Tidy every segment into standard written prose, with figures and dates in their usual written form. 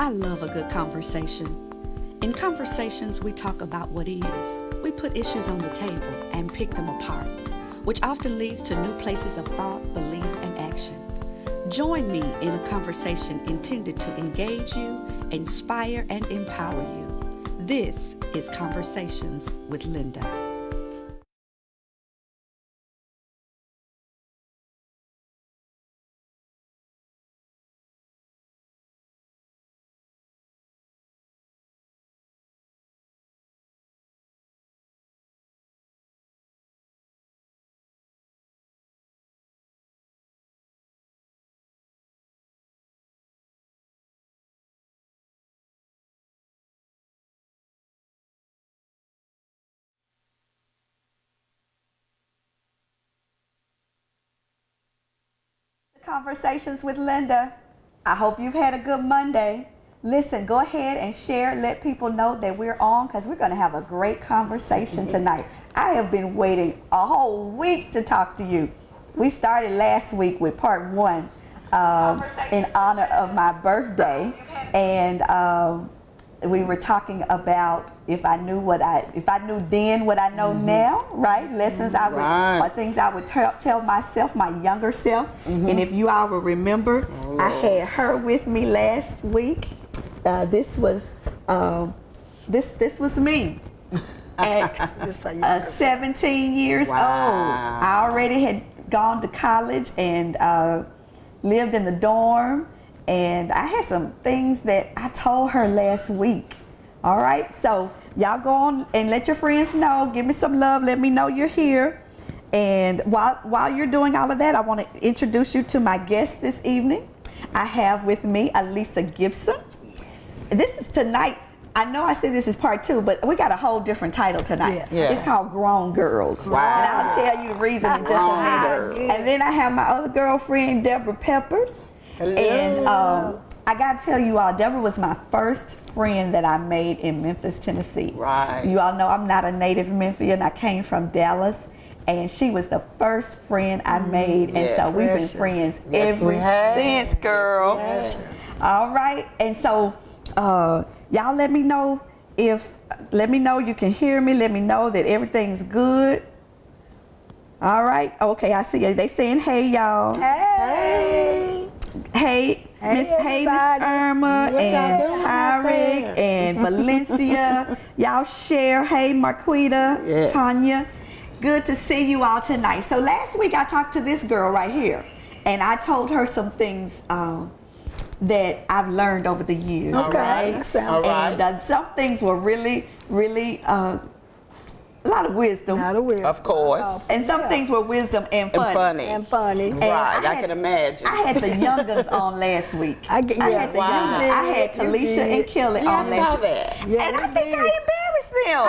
I love a good conversation. In conversations, we talk about what is. We put issues on the table and pick them apart, which often leads to new places of thought, belief, and action. Join me in a conversation intended to engage you, inspire, and empower you. This is Conversations with Linda. Conversations with Linda. I hope you've had a good Monday. Listen, go ahead and share, let people know that we're on because we're going to have a great conversation tonight. I have been waiting a whole week to talk to you. We started last week with part one in honor of my birthday, and we were talking about if I knew then what I know now, right? Lessons I would, or things I would tell myself, my younger self. And if you all will remember, I had her with me last week. This was me at 17 years old. I already had gone to college and lived in the dorm. And I had some things that I told her last week. All right, so y'all go on and let your friends know. Give me some love. Let me know you're here. And while you're doing all of that, I want to introduce you to my guest this evening. I have with me Alisa Gibson. This is tonight. I know I said this is part two, but we got a whole different title tonight. Yeah. It's called Grown Girls. Wow. And I'll tell you the reason in just a minute. And then I have my other girlfriend, Deborah Peppers. Hello. And I gotta tell you all, Deborah was my first friend that I made in Memphis, Tennessee. Right. You all know I'm not a native Memphian. I came from Dallas, and she was the first friend I made, and so we've been friends ever since, girl. Yes. All right, and so y'all let me know you can hear me. Let me know that everything's good. All right. Okay, I see you. They saying hey, y'all. Hey. Hey, Miss Irma and Tyrick and Valencia. Y'all share. Hey, Marquita, Tanya. Good to see you all tonight. So last week I talked to this girl right here, and I told her some things that I've learned over the years. Okay, that sounds and some things were really a lot of wisdom. Of course. And some things were wisdom and funny. And right, I can imagine. I had the young'uns on last week. I had Kalisha and Kelly on last week. And I think I embarrassed them.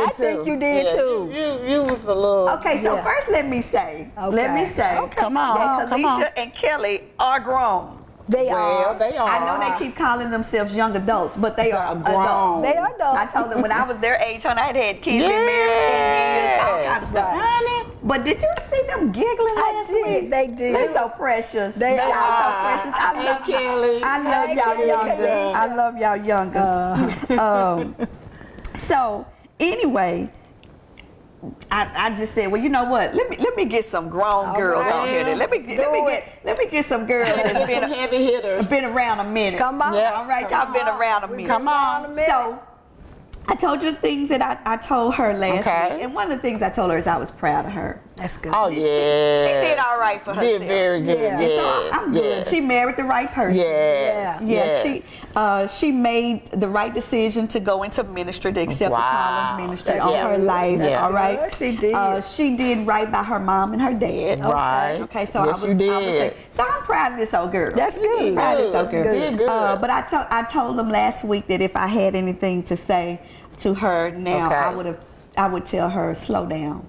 I think you did too. You was the little. Okay, so first let me say, come on, that Kalisha and Kelly are grown. They are. I know they keep calling themselves young adults, but they are grown. They are adults. I told them when I was their age, honey, I had kids, been married 10 years, all kind of stuff. Honey. But did you see them giggling last week? They did. They're so precious. They are so precious. I love y'all youngers. So anyway, I just said, well, you know what? Let me get some grown girls on here. Then. Let me get some girls that's been heavy hitters. Been around a minute. Come on. Yeah. All right, y'all been around a minute. Come on. So I told you the things that I told her last week, and one of the things I told her is I was proud of her. That's good. Oh yeah. She did all right for herself. Did very good. Yeah. So I'm good. She married the right person. She made the right decision to go into ministry, to accept the call of ministry on her life. All right. She did. She did right by her mom and her dad. Right. Okay. So I was so I'm proud of this old girl. That's good. Proud of this old girl. Did good. But I told them last week that if I had anything to say to her now, I would tell her slow down.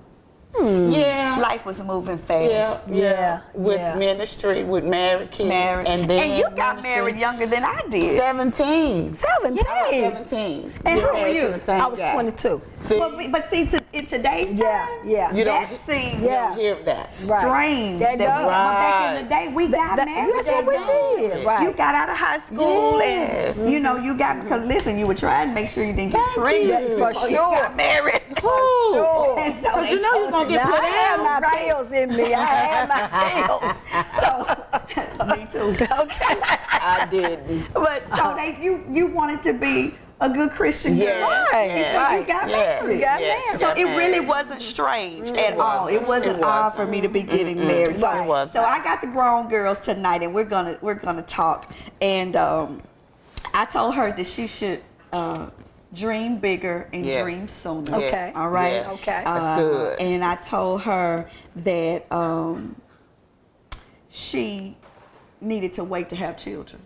Yeah. Life was moving fast. Yeah. With ministry, with married kids. And then you got married younger than I did. 17. 17? Yeah, 17. And how were you? I was 22. See? But see, in today's time, You that don't, seems you don't hear that. strange. That does. But back in the day, we got married. Yes, we did. Right. You got out of high school and, you know, you got, because listen, you were trying to make sure you didn't get pregnant For before sure. you got married. For sure. And so Because you know you're going to get Now, put I had out. my pills in me. I had my pills. So, me too. Okay. I didn't. But so you wanted to be a good Christian girl. Yes, So yes, you got yes, married. yes, So got it really married. wasn't strange at all. It wasn't odd for me to be getting married. So, It wasn't. so I got the grown girls tonight, and we're gonna talk. And I told her that she should dream bigger and Yes. dream sooner. Okay. All right. Yes. Okay. That's good. And I told her that she needed to wait to have children.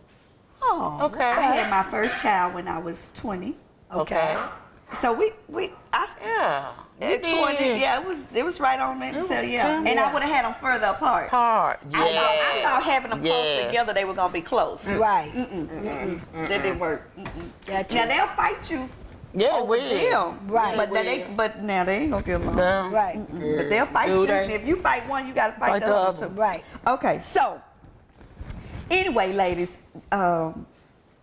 Oh, Okay. I had my first child when I was 20. Okay. So we Yeah. at 20, yeah, it was right on it. So yeah, and I would have had them further apart. Hard. Yeah. I thought having them close Yes. together, they were gonna be close. right. That didn't work. Gotcha. Now they'll fight you Yeah, over them, Right. but now they ain't gonna get along. Yeah. Right. But they'll fight Do you. they? And if you fight one, you gotta fight Fight the other two. Right. Okay, so anyway, ladies,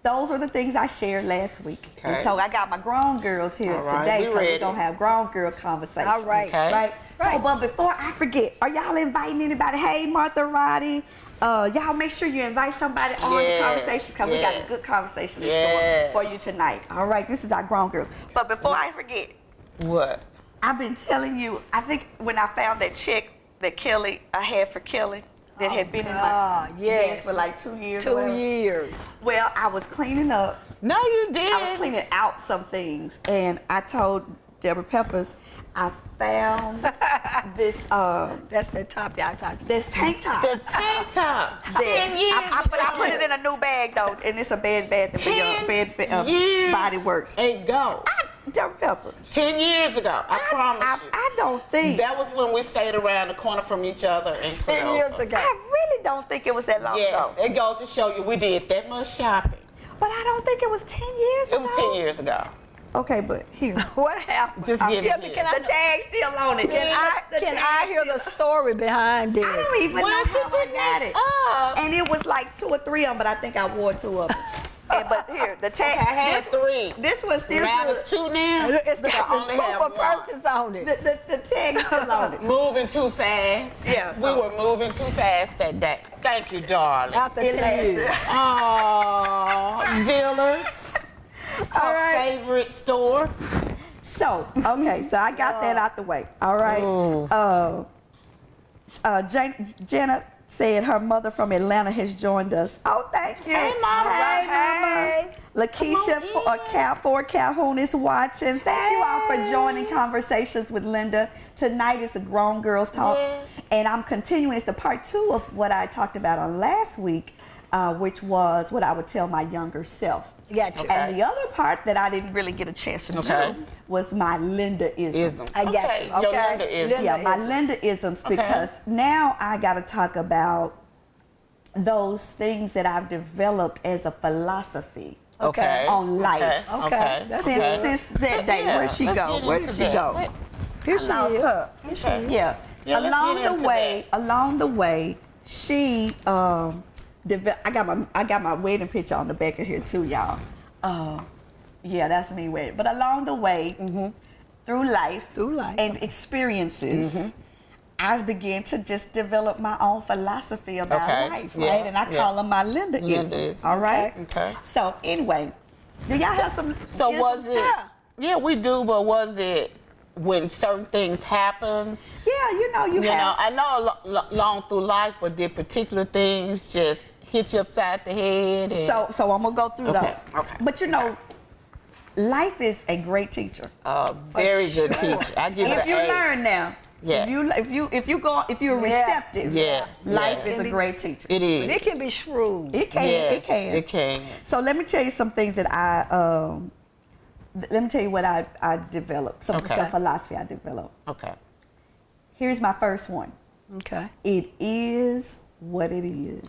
those are the things I shared last week. And Okay. so I got my grown girls here All right, today we because we're ready. gonna have grown girl conversation. All right. Okay. Right? So, but before I forget, are y'all inviting anybody? Hey, Martha, Roddy, y'all make sure you invite somebody on the Yes, conversation because we got a yes. good conversation in Yes. store for you tonight. All right, this is our grown girls. But before I forget, What? I've been telling you, I think when I found that check that Kelly, I had for Kelly, that had been in my yes. dance for like 2 years. or 2 whatever. years. Well, I was cleaning up. No, you did. I was cleaning out some things, and I told Deborah Peppers, I found this That's the top y'all talking. this tank top. The tank tops. 10 years. But I put it in a new bag though, and it's a Bed Bath and 10 years Body Works. ago. Deborah Peppers. 10 years ago. I promise you. I don't think. That was when we stayed around the corner from each other and put 10 years over. ago. I really don't think it was that long Yes, ago. it goes to show you we did that much shopping. But I don't think it was 10 years ago. It was 10 years ago. Okay, but here. What happened? Just give Tell it me, here. can I The tag's still on it. can I hear the story behind it? I don't even Well, know she how I put got that it. up. And it was like 2 or 3 of them, but I think I wore 2 of them. But here, the tag. I had 3. This one's still Mine is good. 2 now. It's But I got only the have proof of one. purchase on it. The tag's still on it. Moving too fast. Yeah, We so- were moving too fast that day. Thank you, darling. After It 10 years. lasted. Aww, Dillard's. All Our right. favorite store. So, okay, so I got that out the way. All right. Ooh. Jenna said her mother from Atlanta has joined us. Oh, thank you. Hey, Mama. Hey, Mama. Hey. Lakeisha for Calhoun is watching. Thank you all for joining Conversations with Linda. Tonight is a Grown Girls Talk. Yes. And I'm continuing. It's the part 2 of what I talked about on last week, which was what I would tell my younger self. Gotcha. Okay. And the other part that I didn't really get a chance to Okay. do was my Linda-isms. Isms. I got Okay, you. your Okay. Linda is- Linda Yeah, my is- Linda-isms, Okay. because now I got to talk about those things that I've developed as a philosophy Okay. on life. Okay. That's Since, good. since that day, Yeah, where'd she let's go? get Where did into she that. go? Let- Here she I lost is. her. Here she Okay. is. Yeah. Yeah, let's along get the into way, she I got my wedding picture on the back of here too, y'all. Yeah, that's me wedding. But along the way, through life, and experiences, I began to just develop my own philosophy about Okay. life, Yeah. right? And I call them my Linda-isms. Linda-isms. All right. Okay. So anyway, do y'all have some? So isms was it? too? Yeah, we do, but was it when certain things happen? Yeah, you know You know, have. I know along through life, but did particular things just hit you upside the head? And, So I'm gonna go through Okay, those. okay. But you know, life is a great teacher. very good teacher. I give it If an you A. learn now, Yes. if you're receptive, Yes, life yes. is a great teacher. It is. But it can be shrewd. It can, Yes, it can. It can. So let me tell you some things that let me tell you what I developed, some of Okay. the philosophy I developed. Okay. Here's my first one. Okay. It is what it is.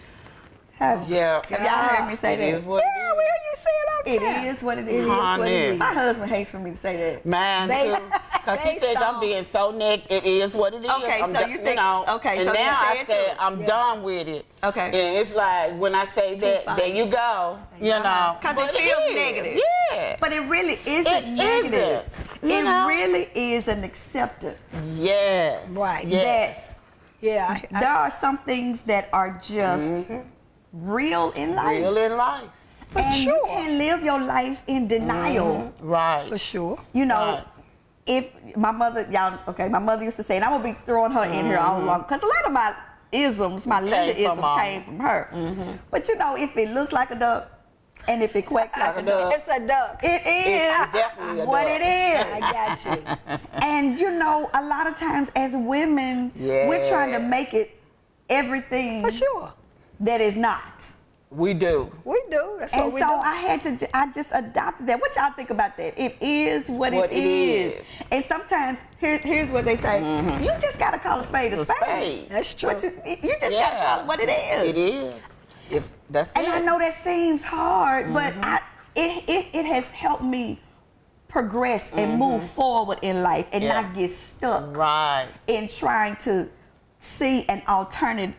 Have Yeah. y'all heard me say that? It is what Yeah, well, you say it all the It time. is what it It is. is what it is. My husband hates for me to say that. Mine Based- too. Because he based think I'm on- being so negative. It is what it is. Okay, I'm so done- you think- know, okay, and so you now say I it said too. I'm done with it. Okay. And it's like when I say that, fine. there you go. You know. 'Cause But it feels is. negative. Yeah. But it really isn't It negative. isn't, you It know? really is an acceptance. Yes. Right. Yes. Yeah. There are some things that are just real in life. Real in life. For and sure. you can't live your life in denial. Right. For sure. You know, Right. if my mother, my mother used to say, and I'm gonna be throwing her in here all along, because a lot of my isms, my Linda Came from isms mama. came from her. But you know, if it looks like a duck, and if it quacks like a duck, It's a duck. it is It's definitely a what duck. it is. I got you. And you know, a lot of times as women, we're trying to make it everything For sure. that is not. We do. We do. That's what And we so do. I just adopted that. What y'all think about that? It is what it is. And sometimes, here's what they say. You just got to call a spade a spade. That's true. But you just got to call it what it is. It is. If that's And it. I know that seems hard, but it has helped me progress and move forward in life and Yeah. not get stuck Right. in trying to see an alternate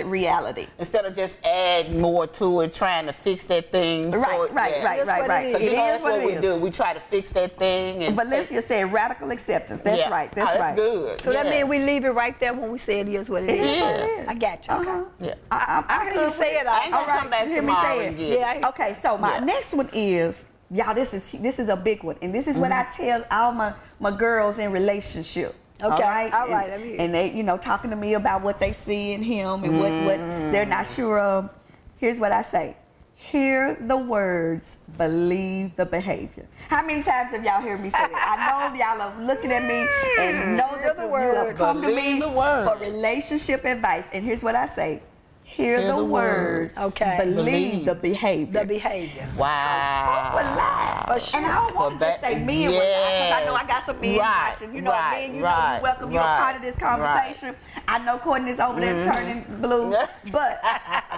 reality. Instead of just adding more to it, trying to fix that thing. Right. That's what it Because is. you know It that's is what it we is. do. We try to fix that thing. And Valencia said radical acceptance. That's right. That's right. good. So that Yes. means we leave it right there when we say it is what it is. is what it is. I got you. Okay. Yeah. I heard you say it. I ain't gonna all come back you hear me tomorrow say and it? get Yeah. it. Okay, so my Yeah. next one is, y'all, this is a big one. And this is what I tell all my girls in relationship. Okay, All right. all right, let me hear. And they, talking to me about what they see in him and what they're not sure of. Here's what I say. Hear the words, believe the behavior. How many times have y'all heard me say that? I know y'all are looking at me and know Hear that the you have words. come to me Believe the words. for relationship advice. And here's what I say. Hear the words. Okay. Believe the behavior. The behavior. Wow. Will lie. For sure. And I don't want to just say men will lie, because I know I got some men Right, watching. You know, right, men, right, you welcome. You're a right, part of this conversation. I know Courtney's over there turning blue, but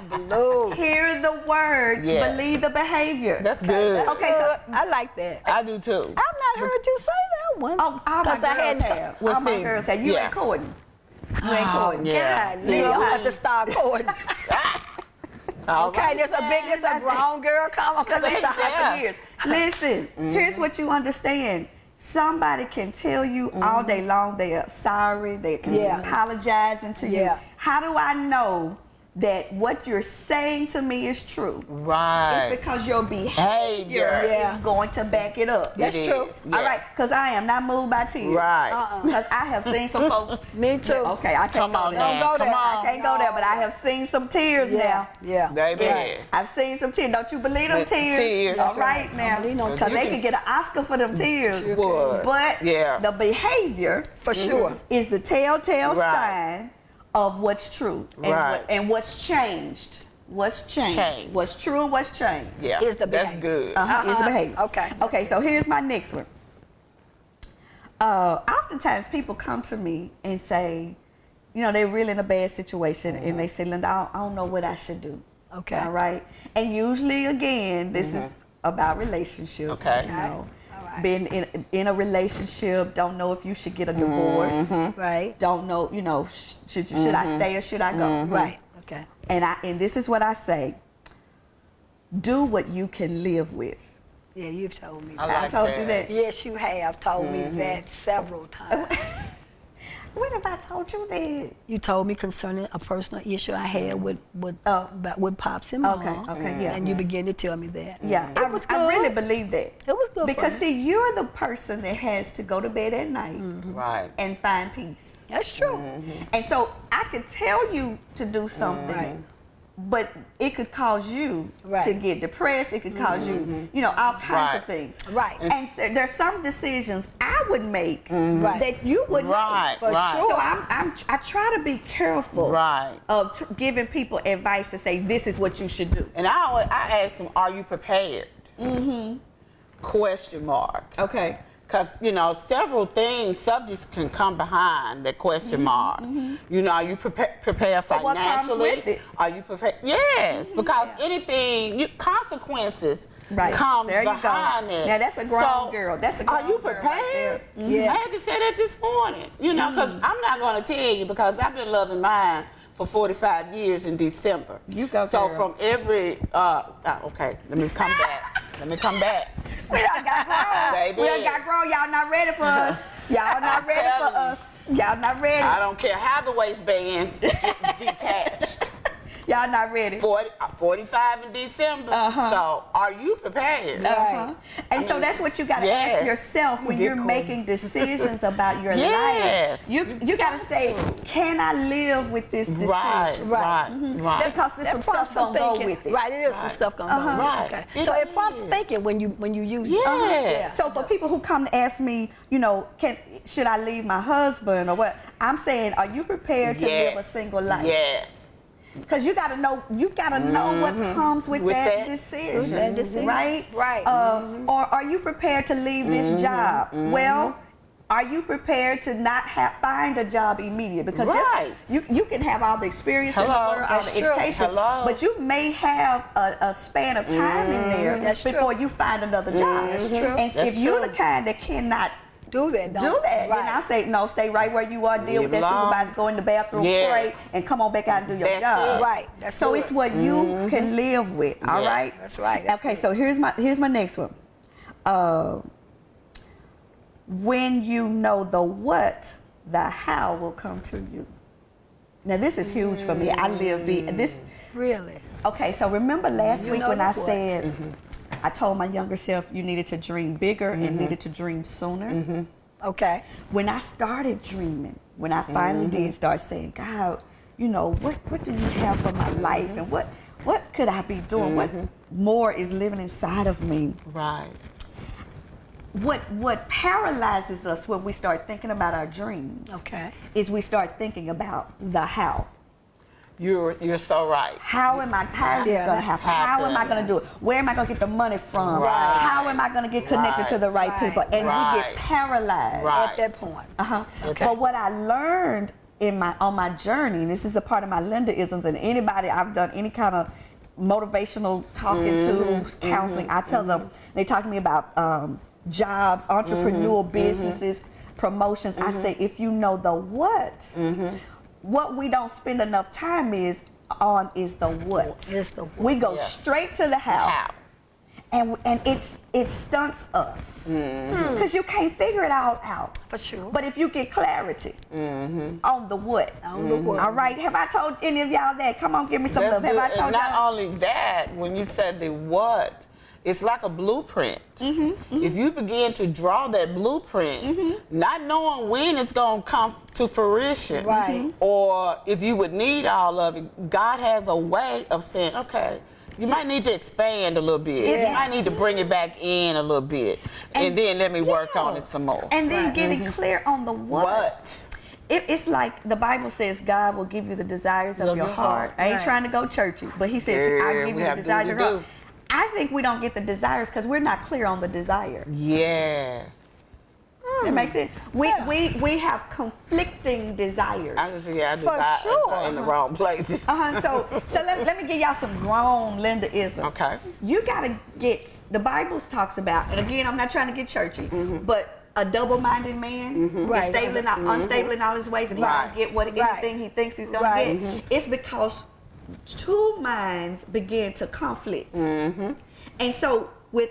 Blue. hear the words, Yeah. believe the behavior. That's good. Okay, so I like that. I do too. I've not heard you say that one. all my 'Cause I girls hadn't- have. Well, All my see, girls have. You yeah. ain't Courtney. You ain't Courtney. yeah. God, See, Leo, I- I have to start going. All Okay, right. there's a grown girl come up. Because it's Yeah. for years. Listen, here's what you understand. Somebody can tell you all day long they are sorry, they can be Yeah. apologizing to you. Yeah. How do I know that what you're saying to me is true? Right. It's because your behavior Yeah. is going to back it up. That's It true. is, All yes. right, because I am not moved by tears. Right. Because I have seen some folks. Me too. Okay, I can't Come go on there. now. Don't go Come there. on. I can't go there, but I have seen some tears now. Yeah. Baby. Yeah, I've seen some tears. Don't you believe them The tears? tears. All That's right now. believe no Because tears. they could get an Oscar for them tears. Would. But Yeah. the behavior For sure. is the telltale Right. sign of what's true and, Right. and what's changed. What's changed. Changed. What's true and what's changed. Yeah. Is the That's behavior. good. Is the behavior. Okay. Okay, so here's my next one. Oftentimes people come to me and say, they're really in a bad situation and they say, Linda, I don't know what I should do. Okay. All right. And usually, again, this is about relationship. Okay. All right. Being in a relationship, don't know if you should get a divorce. Right. Don't know, should I stay or should I go? Right. Okay. And this is what I say. Do what you can live with. Yeah, you've told me I that. I like told that. you that. Yes, you have told me that several times. When have I told you that? You told me concerning a personal issue I had with Pops and Mom. Okay, yeah. And you began to tell me that. Yeah, It was I good. really believe that. It was good Because for me. see, you're the person that has to go to bed at night Right. and find peace. That's true. And so I could tell you to do something, Right. but it could cause you Right. to get depressed. It could cause you, all kinds of Right. things. Right. And there's some decisions I would make Right. that you wouldn't Right. make. For right. sure. So I try to be careful Right. of giving people advice to say this is what you should do. And I ask them, are you prepared? Question mark. Okay. because several things, subjects can come behind that question mark. Are you prepared financially? Are you prepared? Yes, because anything, consequences comes behind it. Now that's a grown girl. That's a grown Are you girl prepared? right there. I had to say that this morning. Because I'm not going to tell you, because I've been loving mine for 45 years in December. You go, so girl. from every okay, let me come back. We done got grown. Baby. We done got grown. Y'all not ready for us. Y'all not ready for us. Y'all not ready. I don't care how the waistbands detached. Y'all not ready. 45 in December. So are you prepared? And so that's what you got to ask yourself when you're making decisions about your life. You got to say, can I live with this decision? Right. Because there's some stuff gonna go with it. Right, it is some stuff gonna go with it. Okay. So it prompts thinking when you use it. So for people who come to ask me, should I leave my husband or what? I'm saying, are you prepared to live a single life? Yes. Because you gotta know what comes with that decision, right? Right. Or are you prepared to leave this job? Well, are you prepared to not find a job immediately? Because you can have all the experience in the world, all the education, but you may have a span of time in there before you find another job. That's true. And if you're the kind that cannot do that. Then I say, no, stay right where you are, deal with that supervisor, go in the bathroom, pray, and come on back out and do your job. Right. So it's what you can live with, all right? That's right. Okay, so here's my next one. When you know the what, the how will come to you. Now this is huge for me. I live this. Really? Okay, so remember last week when I said, I told my younger self you needed to dream bigger and needed to dream sooner. Okay. When I started dreaming, when I finally did start saying, God, what do you have for my life, and what could I be doing? What more is living inside of me? Right. What paralyzes us when we start thinking about our dreams is we start thinking about the how. You're so right. How is this going to happen? How am I going to do it? Where am I going to get the money from? Right. How am I going to get connected to the right people? And we get paralyzed at that point. But what I learned on my journey, and this is a part of my Linda-isms, and anybody I've done any kind of motivational talking to, counseling, I tell them, they talk to me about jobs, entrepreneurial businesses, promotions. I say, if you know the what we don't spend enough time on is the what. We go straight to the how. And it stunts us because you can't figure it all out. For sure. But if you get clarity on the what, all right. Have I told any of y'all that? Come on, give me some love. Have I told y'all? Not only that, when you said the what, it's like a blueprint. If you begin to draw that blueprint, not knowing when it's going to come to fruition, or if you would need all of it, God has a way of saying, okay, you might need to expand a little bit. You might need to bring it back in a little bit. And then let me work on it some more. And then getting clear on the what. It's like the Bible says God will give you the desires of your heart. I ain't trying to go churchy, but he says, I'll give you the desires of your heart. I think we don't get the desires because we're not clear on the desire. Yes. That makes sense. We have conflicting desires. I desire in the wrong places. So let me give y'all some grown Linda-isms. Okay. You gotta get, the Bible talks about, and again, I'm not trying to get churchy, but a double-minded man is unstable in all his ways, and he don't get anything he thinks he's gonna get. It's because two minds begin to conflict, and so with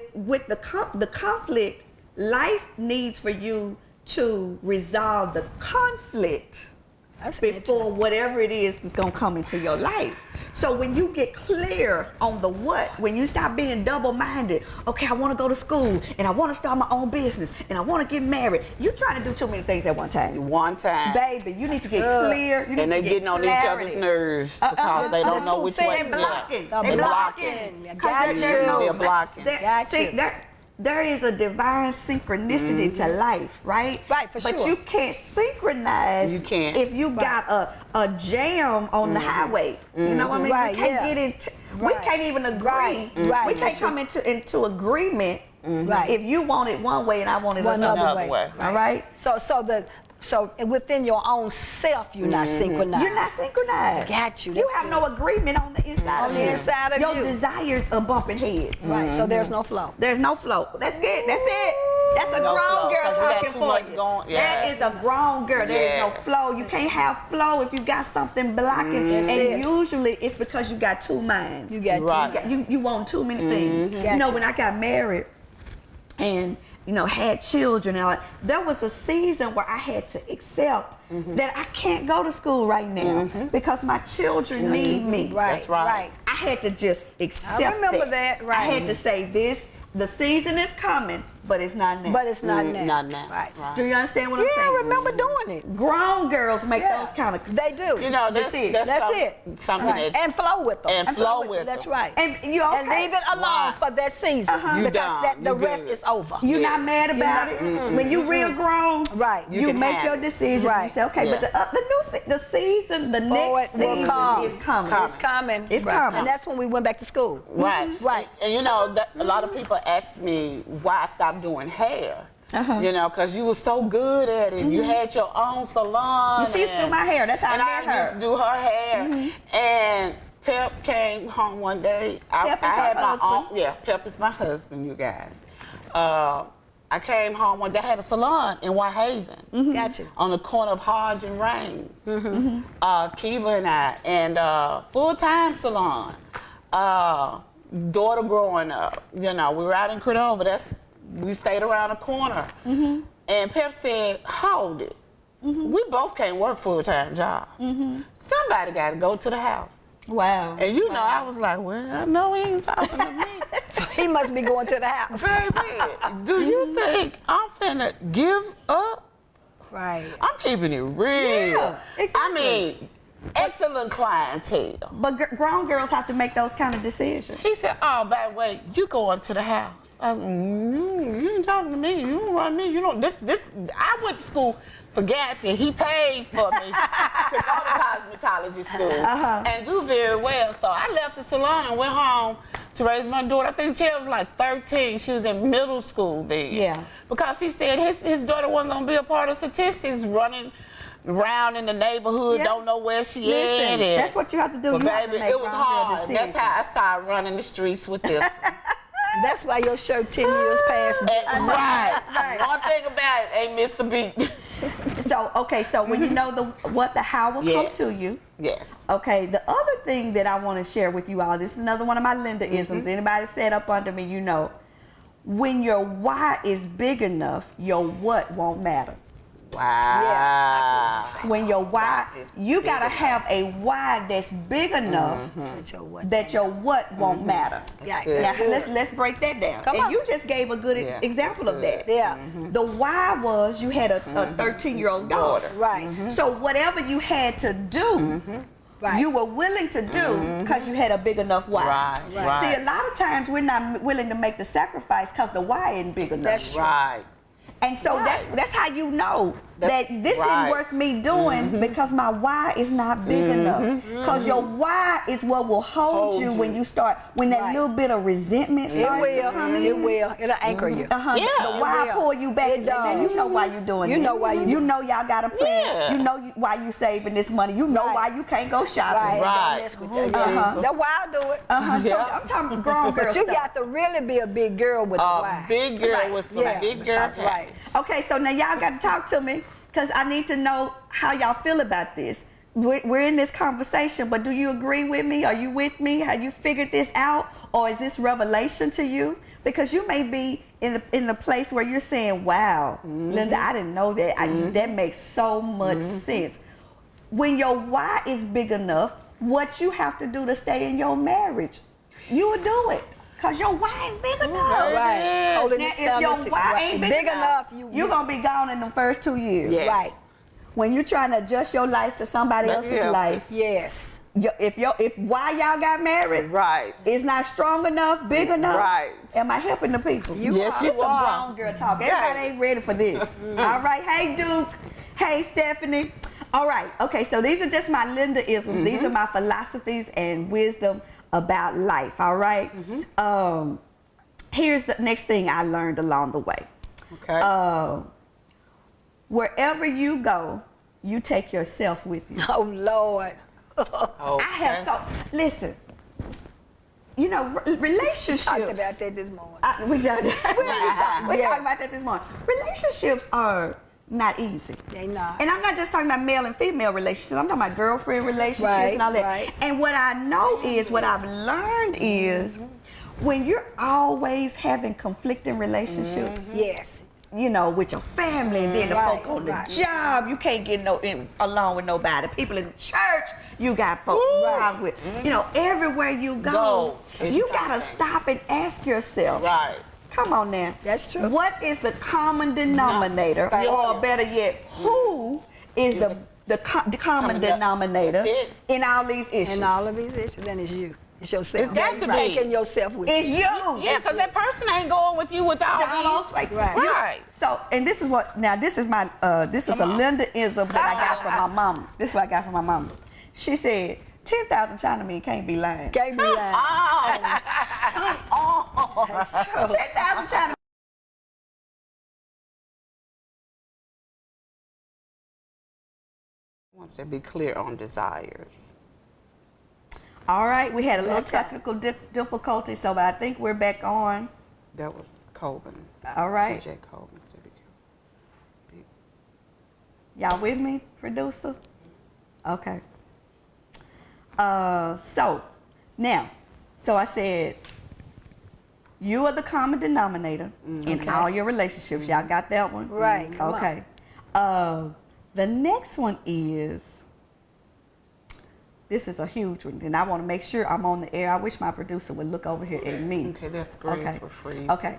the conflict, life needs for you to resolve the conflict before whatever it is that's going to come into your life. So when you get clear on the what, when you stop being double-minded, okay, I want to go to school, and I want to start my own business, and I want to get married. You're trying to do too many things at one time. Baby, you need to get clear. You need and they're getting on each other's nerves because they don't know which way. They're blocking. They're blocking. There is a divine synchronicity to life, right? Right, for sure. But you can't synchronize if you got a jam on the highway. You know what I mean? We can't get into. We can't even agree. We can't come into agreement Right. If you want it one way and I want it Another way. way. All right? So within your own self, you're not synchronized. You're not synchronized. Got you. You have no agreement on the inside of you. inside of your you. desires are bumping heads. Right. So there's no flow. There's no flow. That's it. That's it. That's a No grown flow, girl 'cause you got talking too for much you. going- yeah. That is a grown girl. There is no Yeah. flow. You can't have flow if you got something blocking. That's And it. usually it's because you got two minds. You got Right. You want too many things. You know, Gotcha. when I got married and had children, and there was a season where I had to accept that I can't go to school right now because my children need me. Right. That's right. I had to just accept remember that, right. I had to say the season is coming, but it's not now. But it's not now. Not now. Right. Do you understand what I'm Yeah, saying? I remember doing it. Grown girls make those kind of They do. You know, that's That's something right. that And flow with them. and flow with That's them. right. And you okay. And leave it alone Right. for that season. You Because done. the You rest good. is over. You're Yeah. not mad about it. When you real grown, Right. You You can make have your it. decision. Right. You say, okay, Yeah. but the season, the next it will season come. is coming. It's coming. It's Right. coming. And that's when we went back to school. Right. Right. And you know, that, a lot of people ask me why I stopped doing hair. You know, because you were so good at it. You had your own salon. She used to do my hair. That's how and I met her. used to do her hair. And Pep came home one day. Pep is I her had my husband? own. Yeah, Pep is my husband, you guys. I came home one day. I had a salon in White Haven. Gotcha. On the corner of Hodge and Rains. Kiva and I. And full-time salon. Daughter growing up. You know, we were out in Cordova. We stayed around the corner. And Pep said, hold it. We both can't work full-time jobs. Somebody got to go to the house. Wow. And you know, I was like, well, I know he ain't talking to me. So he must be going to the house. Baby, do you think I'm finna give up? Right. I'm keeping it real. Yeah, exactly. I mean, excellent clientele. But grown girls have to make those kind of decisions. He said, oh, by the way, you going to the house. I was, you ain't talking to me. You don't run me. You don't, this, I went to school for Gatsby. He paid for me to go to cosmetology school and do very well. So I left the salon and went home to raise my daughter. I think she was like 13. She was in middle school then. Yeah. Because he said his daughter wasn't going to be a part of statistics running around in the neighborhood, Yeah. don't know where she Listen, at. that's what you have to do. But You have to baby, make it was grown girl hard. decisions. That's how I started running the streets with this. That's why your shirt 10 years past. Right. One thing about it ain't missed a beat. So, okay, so when you know the how will come Yes. to you. Yes. Okay, the other thing that I want to share with you all, this is another one of my Linda isms. Anybody set up under me, you know. When your why is big enough, your what won't matter. Wow. When your why, you got to have a why that's big enough that your what won't matter. Yeah, good. Now, that's good. let's break that down. Come and on. you just gave a good Yeah. example of that. Yeah. The why was you had a 13-year-old daughter. Right. So whatever you had to do, Right. you were willing to do because you had a big enough why. Right. See, a lot of times we're not willing to make the sacrifice because the why isn't big enough. That's true. Right. And so that's how you know that this right. isn't worth me doing because my why is not big enough. Because your why is what will hold you when you start, when that Right. little bit of resentment It starts to will. come in. It will. It'll anchor you. Uh-huh. Yeah. The why It will. pull you back It and say, man, you does. know why you doing You this. know why you You know y'all got a plan. Yeah. You know why you saving this money. You know Right. why you can't go shopping. Right. Don't mess with that. Uh-huh. That's why I do it. Uh-huh. Yeah. So I'm talking grown girl But you stuff. got to really be a big girl with the A why. big girl Right. with Yeah. a big girl. Right. Okay, so now y'all got to talk to me because I need to know how y'all feel about this. We're in this conversation, but do you agree with me? Are you with me? Have you figured this out? Or is this revelation to you? Because you may be in the place where you're saying, wow, Linda, I didn't know that. That makes so much sense. When your why is big enough, what you have to do to stay in your marriage, you will do it. Because your why is big enough. Right. Holding Now, this if your family why together. ain't big, Big enough, enough, you're going to be gone in the first 2 years. Yes. Right. When you're trying to adjust your life to somebody else's Yeah. life, Yes. if why y'all got married Right. is not strong enough, big enough, Right. am I helping the people? Yes, you It's some are. grown girl talk. Everybody Right. ain't ready for this. All right. Hey, Duke. Hey, Stephanie. All right. Okay, so these are just my Linda isms. These are my philosophies and wisdom about life. All right. here's the next thing I learned along the way. Okay. Wherever you go, you take yourself with you. Oh, Lord. Okay. I have listen, you know, relationships. Talked about that this morning. We talking about that this morning. Relationships are not easy. They not. And I'm not just talking about male and female relationships. I'm talking about girlfriend relationships and all that. Right. And what I know is, what I've learned is, when you're always having conflicting relationships, Yes. you know, with your family, and then the folk on the job, you can't get along with nobody. People in church, you got folks around with. You know, everywhere you go, you gotta stop and ask yourself. Right. Come on now. That's true. What is the common denominator, or better yet, who is the common denominator in all these issues? And all of these issues, then it's you. It's yourself. It's got to be. Taking yourself with It's you. you. Yeah, because that person ain't going with you with all these. Right. Right. So, and this is what, now this is my, this is a Linda-ism that I got from my mama. This is what I got from my mama. She said, 10,000 Chinamen can't be lying. Can't be lying. Oh. 10,000 Chinamen. Wants to be clear on desires. All right, we had a little technical difficulty, so but I think we're back on. That was Colvin. All right. TJ Colvin. Y'all with me, producer? Okay. So I said, you are the common denominator in all your relationships. Y'all got that one? Right. Come Okay. The next one is, this is a huge one, and I want to make sure I'm on the air. I wish my producer would look over here at me. Okay, their screens were freezing. Okay.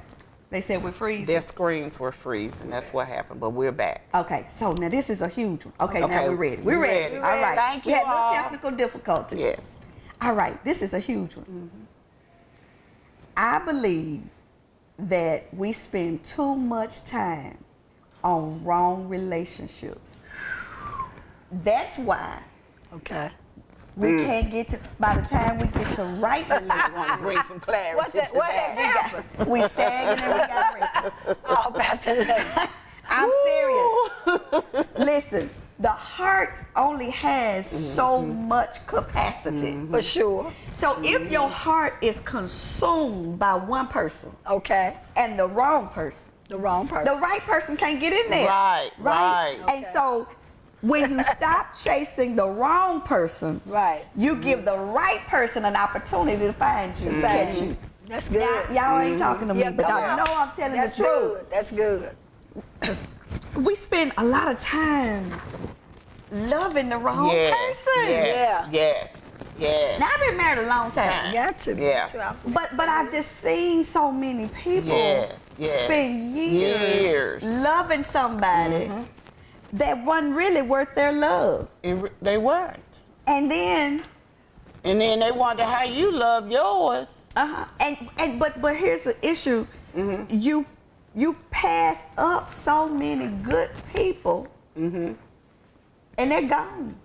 They said we're freezing. Their screens were freezing. That's what happened, but we're back. Okay, so now this is a huge one. Okay, now we're ready. We're ready. ready. All right. Thank We you had no all. technical difficulty. Yes. All right, this is a huge one. I believe that we spend too much time on wrong relationships. That's why Okay. we can't get to, by the time we get to right relationships, Bring some clarity What to has happened? we sagging and we got records. Oh, Pastor Lane. I'm serious. Listen, the heart only has so much capacity. For sure. So if your heart is consumed by one person Okay. and the wrong person, The wrong person. the right person can't get in there. Right. And so when you stop chasing the wrong person, Right. you give the right person an opportunity to find you, catch you. That's good. Y'all ain't talking to me, Yeah, but come I on. know I'm telling That's the truth. good. That's good. We spend a lot of time loving the wrong person. Yeah. Yes. Now, I've been married a long time, Got to. Yeah. but I've just seen so many people spend years loving somebody that wasn't really worth their love. They weren't. And then they wonder how you love yours. But here's the issue. You pass up so many good people, and they're gone.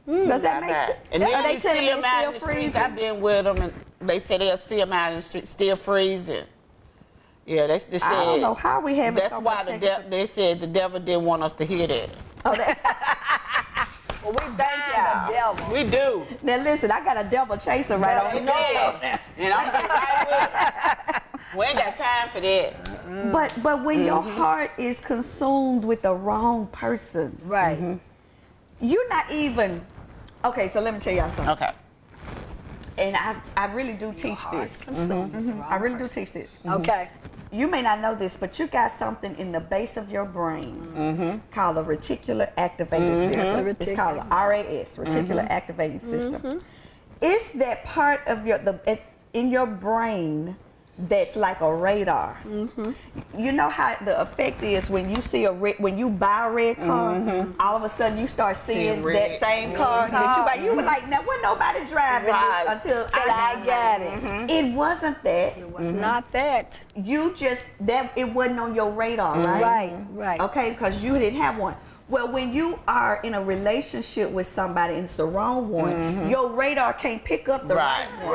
Does that make sense? And then Are they see them out in the still streets. freezing? I've been with them, and they say they'll see them out in the streets still freezing. Yeah, they said. I don't know how we have. That's why they said the devil didn't want us to hear that. Oh, that. Well, we thank the devil. We do. Now listen, I got a devil chaser right on the nose. And I'm getting right with it. We ain't got time for that. But when your heart is consumed with the wrong person, Right. you're not even. Okay, so let me tell y'all something. Okay. And I really do teach this. I really do teach this. Okay. You may not know this, but you got something in the base of your brain called a reticular activating system. It's called a RAS, reticular activating system. It's that part of in your brain that's like a radar. You know how the effect is when you see when you buy a red car, all of a sudden you start seeing that same car that you buy. You were like, now wasn't nobody driving this until I got it. It wasn't that. It was not that. You just it wasn't on your radar, right? Right. Okay, because you didn't have one. Well, when you are in a relationship with somebody and it's the wrong one, your radar can't pick up the right one.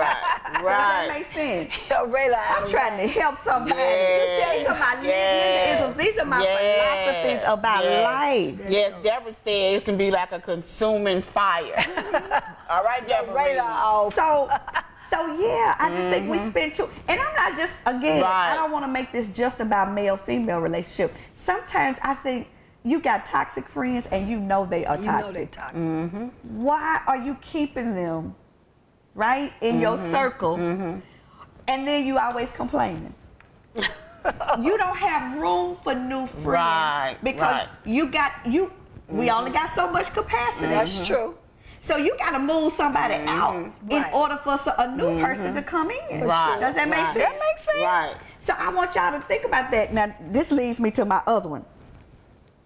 Does that make sense? Your radar. I'm trying to help somebody. Yes. These are my Linda-isms. These are my philosophies about life. Yes, Deborah said it can be like a consuming fire. All right, Deborah. Radar off. So yeah, I just think we spend too, and I'm not just, again, I don't want to make this just about male-female relationship. Sometimes I think you got toxic friends and you know they are toxic. You know they're toxic. Why are you keeping them, right, in your circle, and then you always complaining? You don't have room for new friends because we only got so much capacity. That's true. So you got to move somebody out in order for a new person to come in. Does that make sense? That makes sense. Right. So I want y'all to think about that. Now, this leads me to my other one.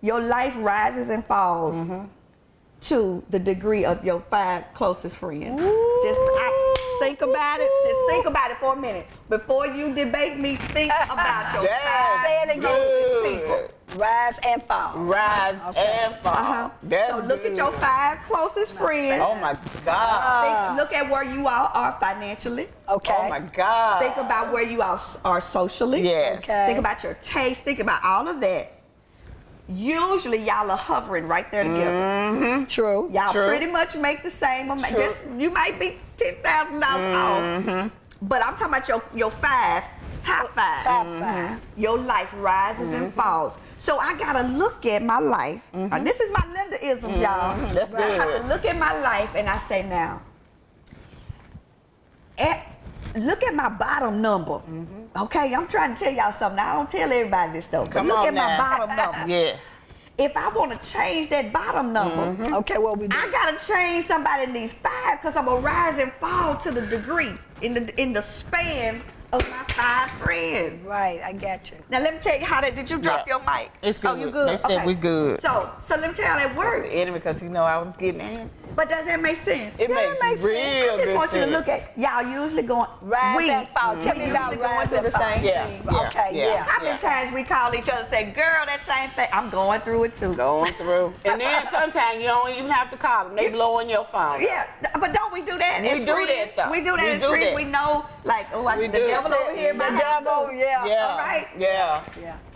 Your life rises and falls to the degree of your 5 closest friends. Just think about it. Just think about it for a minute. Before you debate me, think about your 5 closest people. Rise and fall. Rise and fall. So look at your 5 closest friends. Oh my God. Look at where you all are financially. Okay. Oh my God. Think about where you all are socially. Yes. Okay. Think about your taste. Think about all of that. Usually y'all are hovering right there together. True. Y'all pretty much make the same amount. Just, you might be $10,000 off. But I'm talking about your 5. Top 5. Top 5. Your life rises and falls. So I gotta look at my life. This is my Linda-isms, y'all. That's I have good. to look at my life and I say now, look at my bottom number. Okay, I'm trying to tell y'all something. I don't tell everybody this though. But look at my bottom number. Yeah. If I want to change that bottom number, Okay, what we do? I gotta change somebody in these 5 because I'm gonna rise and fall to the degree in the span of my 5 friends. Right, I got you. Now let me tell you how that. Did you drop your mic? It's good. Oh, you good? They said we good. So let me tell you how that works. The enemy, because he know I was getting in. But does that make sense? It makes real I just want you to good look at y'all usually going Rise and fall. Tell me about usually going rise through and the fall. same thing. How many times we call each other and say, girl, that same thing, I'm going through it too. Going through. And then sometimes you don't even have to call them. They blowing your phone. Yes, but don't we do that as We do friends? that, though. We do that We as do friends. that. We know, like, oh, We the do. devil over here. The devil, Yeah. All right? Yeah.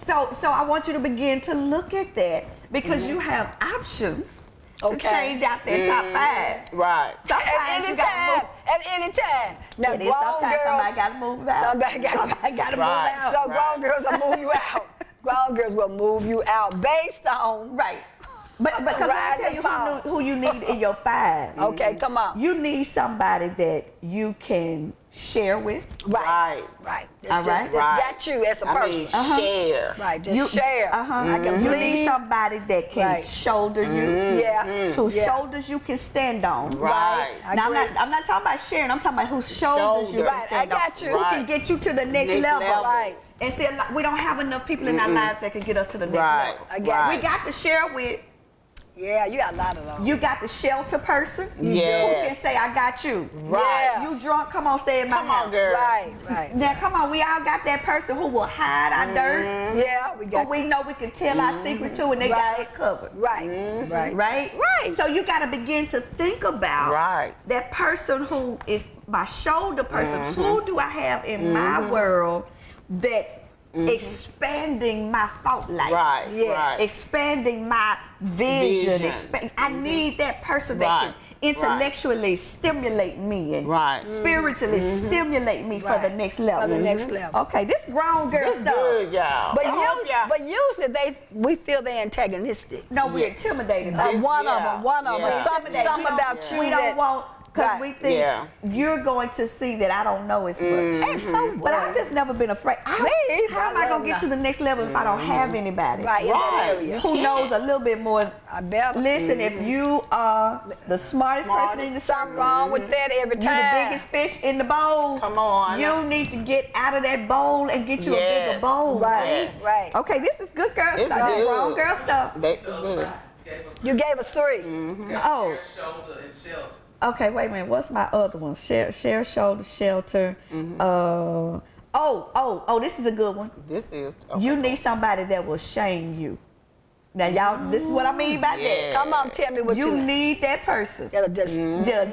So I want you to begin to look at that because you have options to change out that top 5. Right. Sometimes At you any gotta time. At any time. Now, move. grown Sometimes girls. somebody got to move out. Somebody gotta move out. So grown girls will move you out. Grown girls will move you out based on. Right. But because I Rise tell and you fall. who you need in your 5. Okay, come on. You need somebody that you can share with. Right. Just, All right. Just got you as a person. Share. Right, just share. I can You believe. need somebody that can shoulder you. Yeah. Whose shoulders you can stand on. Right. Now I'm not talking about sharing. I'm talking about whose shoulders you can Right, stand I on. got you. Who can get you to the next level. Right. And see, we don't have enough people in our lives that can get us to the next level. I got We you. got to share with. Yeah, you got a lot of those. You got the shelter person who Yes. can say, I got you. Right. You drunk, come on, stay in my house. Come on, girl. Right. Now, come on, we all got that person who will hide our dirt, Yeah, we who got. we know we can tell our secret to, and they got us covered. Right. Right. Right? So you got to begin to think about that person who is my shoulder person. Who do I have in my world that's expanding my thought life? Right. Yes. Right. Expanding my vision. Vision. I need that person that can intellectually stimulate me and spiritually stimulate me for the next level. For the next level. Okay, this grown girl This stuff. good, y'all. But usually we feel they're antagonistic. No, we're intimidated. One of them. Something about you we don't want. Because we think you're going to see that I don't know as much. It's so But I've just never been afraid. How am I going to get to the next level if I don't have anybody? Right, in that area. Who knows a little bit more? I bet. Listen, if you are the smartest person in the Something circle, wrong with that every you time. the biggest fish in the bowl. Come on. You need to get out of that bowl and get you a bigger bowl. Right. Okay, this is good girl It's stuff. good. Grown girl stuff. That is good. You gave us 3. Oh. Shoulder and shelter. Okay, wait a minute. What's my other one? Share, shoulder, shelter. This is a good one. This is. You need somebody that will shame you. Now, y'all, this is what I mean by that. Come on, tell me what you need that person. That'll just,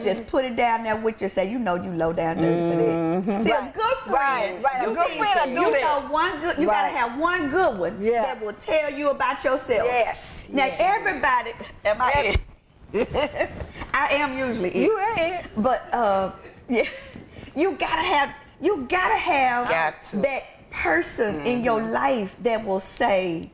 Just put it down there with you. Say, you know, you low down dirty for that. See, a good friend. Right. A good friend will do that. You know, one good. You gotta have one good one that will tell you about yourself. Yes. Now, everybody. Am I? I am usually. You ain't. But yeah, you gotta have that person in your life that will say,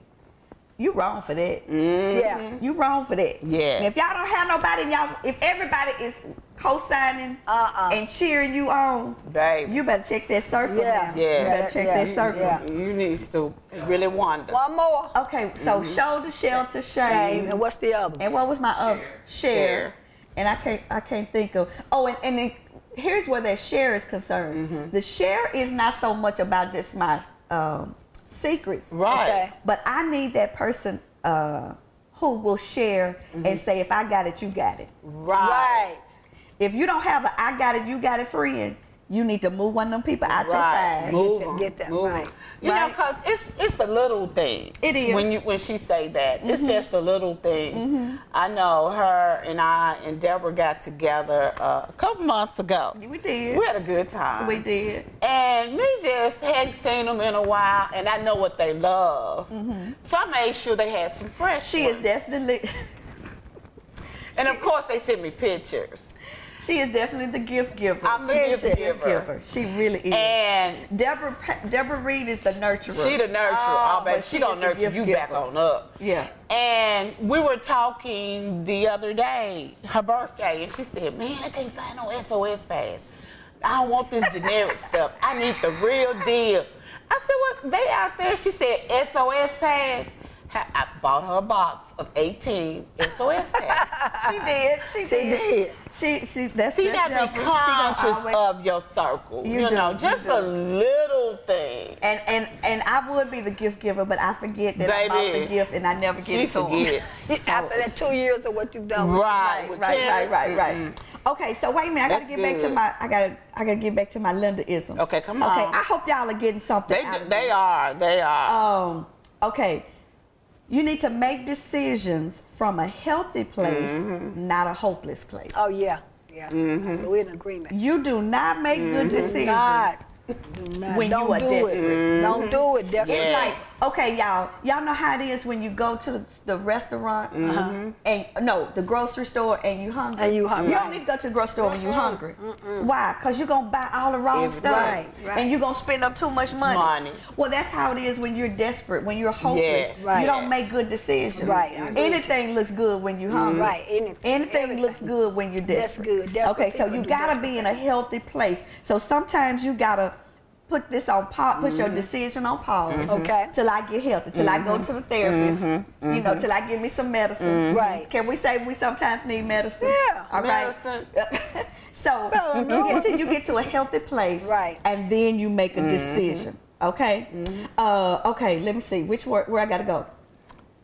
you wrong for that. Yeah. You wrong for that. Yeah. And if y'all don't have nobody, if everybody is co-signing and cheering you on, babe, you better check that circle. Yeah. You better check that circle. Yeah. You need to really wonder. One more. Okay, so shoulder, shelter, shame. And what's the other one? And what was my other? Share. And I can't think of. Oh, and then here's where that share is concerned. The share is not so much about just my secrets. Right. Okay. But I need that person who will share and say, if I got it, you got it. Right. If you don't have a I got it, you got it friend, you need to move one of them people out your side. Get that move. right. You know, because it's the little thing. It is. When she say that, it's just the little things. I know her and I and Deborah got together a couple months ago. We did. We had a good time. We did. And me just hadn't seen them in a while, and I know what they love. So I made sure they had some fresh She ones. is definitely. And of course, they sent me pictures. She is definitely the gift giver. I'm the She's gift giver. She really is. And Deborah Reed is the nurturer. she the nurturer. Oh, baby, but she she gonna is the nurture gift you giver. back on up. Yeah. And we were talking the other day, her birthday, and she said, man, I can't find no SOS pass. I don't want this generic stuff. I need the real deal. I said, well, they out there. She said, SOS pass. I bought her a box of 18 SOS pass. She did. She did. She that's See, that Deborah. be She gonna conscious always- of your circle. You do, know, you just do. a little thing. And I would be the gift giver, but I forget that I bought the gift and I never give She it to them. forgets. After that 2 years of what you've done. Right. Right. Okay, so wait a minute. I gotta That's get back to good. my. I gotta get back to my Linda-isms. Okay, come on. Okay, I hope y'all are getting something. out of They this. are. They are. Okay. You need to make decisions from a healthy place, not a hopeless place. Oh, yeah. Yeah. We're in agreement. You do not make good decisions Do not. when Don't you are do desperate. it. Don't do it. Desperate. It's Yes. like, okay, y'all know how it is when you go to the restaurant and the grocery store and you hungry. And you hungry. You don't need to go to the grocery store when you hungry. Why? Because you're going to buy all the wrong stuff. Right. And you're going to spend up too much money. Money. Well, that's how it is when you're desperate, when you're hopeless. Yes. Right. You don't make good decisions. Right. I agree with Anything looks good when you're hungry. Right. Anything Everything. looks good when you're That's desperate. good. Desperate Okay, so people you do got to desperate be in a healthy place. So sometimes you got to put this on pause, put your decision on pause. Okay. Till I get healthy, till I go to the therapist, you know, till I give me some medicine. Right. Can we say we sometimes need medicine? Yeah. All right. Medicine. So you get to a healthy place. Right. And then you make a decision. Okay. Okay. Let me see where I gotta go.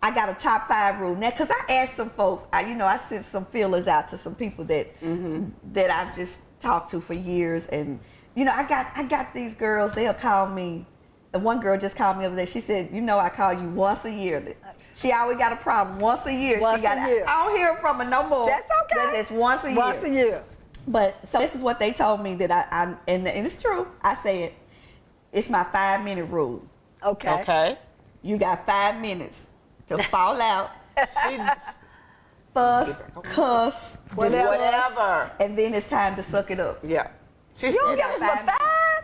I got a top 5 rule now, cause I asked some folks. I sent some feelers out to some people that I've just talked to for years, and I got these girls. They'll call me. The one girl just called me the other day. She said, I call you once a year. She always got a problem once a year. Once a year. I don't hear from her no more. That's okay. That's once a year. Once a year. But so this is what they told me that and it's true. I said it's my 5-minute rule. Okay. Okay. You got 5 minutes to fall out, fuss, cuss, Whatever. and then it's time to suck it up. Yeah. She You don't said give us that. but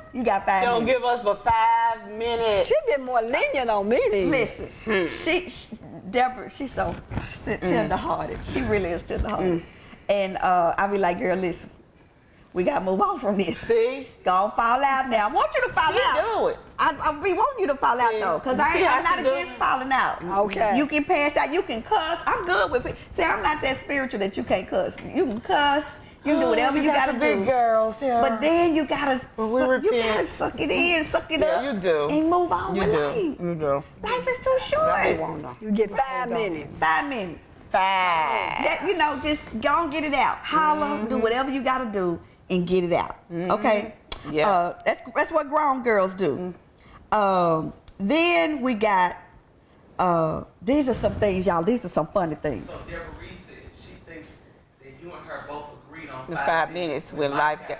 5? You got 5 She don't minutes. give us but 5 minutes. She been more lenient on me than you. Listen, she Deborah, she's so tender-hearted. She really is tender-hearted. And I be like, girl, listen, we gotta move on from this. See? Don't fall out now. I want you to fall She out. do it. I be wanting you to fall out See? though, because You see how I'm not she do against it? falling out. Okay. You can pass out. You can cuss. I'm good with it. See, I'm not that spiritual that you can't cuss. You can cuss. You can do whatever you gotta big do. girls here. But then you gotta repent. suck it in, suck it up. Yeah, you do. And move on You with do. life. You do. Life is too We short. won't know. You get 5 minutes. 5 minutes. 5. That, just go and get it out. Holler, do whatever you gotta do and get it out. Okay? Yeah. That's what grown girls do. Then we got these are some things, y'all. These are some funny things. So Deborah Reed said she thinks that you and her both agreed on The 5 minutes when life got.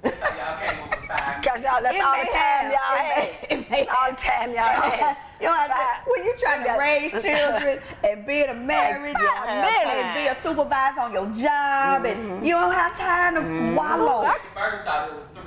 That's how y'all came up with 5 Cause y'all, that's It all may the time have. y'all It had. may All the time y'all had. You know what I'm saying? When you trying to raise children and be in a marriage and be a supervisor on your job and you don't have time to wallow. Jackie Burton thought it was 3.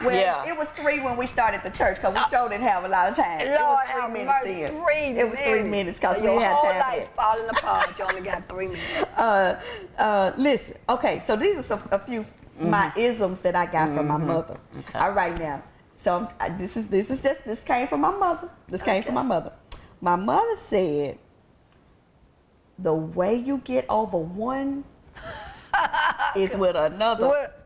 Well, Yeah. it was 3 when we started the church because we sure didn't have a lot of time. Lord, it was 3 minutes mercy, then. 3 It was 3 minutes because we your didn't have whole time for life falling apart. You only got 3 minutes. that. Listen, okay, so these are a few my isms that I got from my mother. Okay. All right now. So this came from my mother. This came from my mother. My mother said, the way you get over one is with another. What?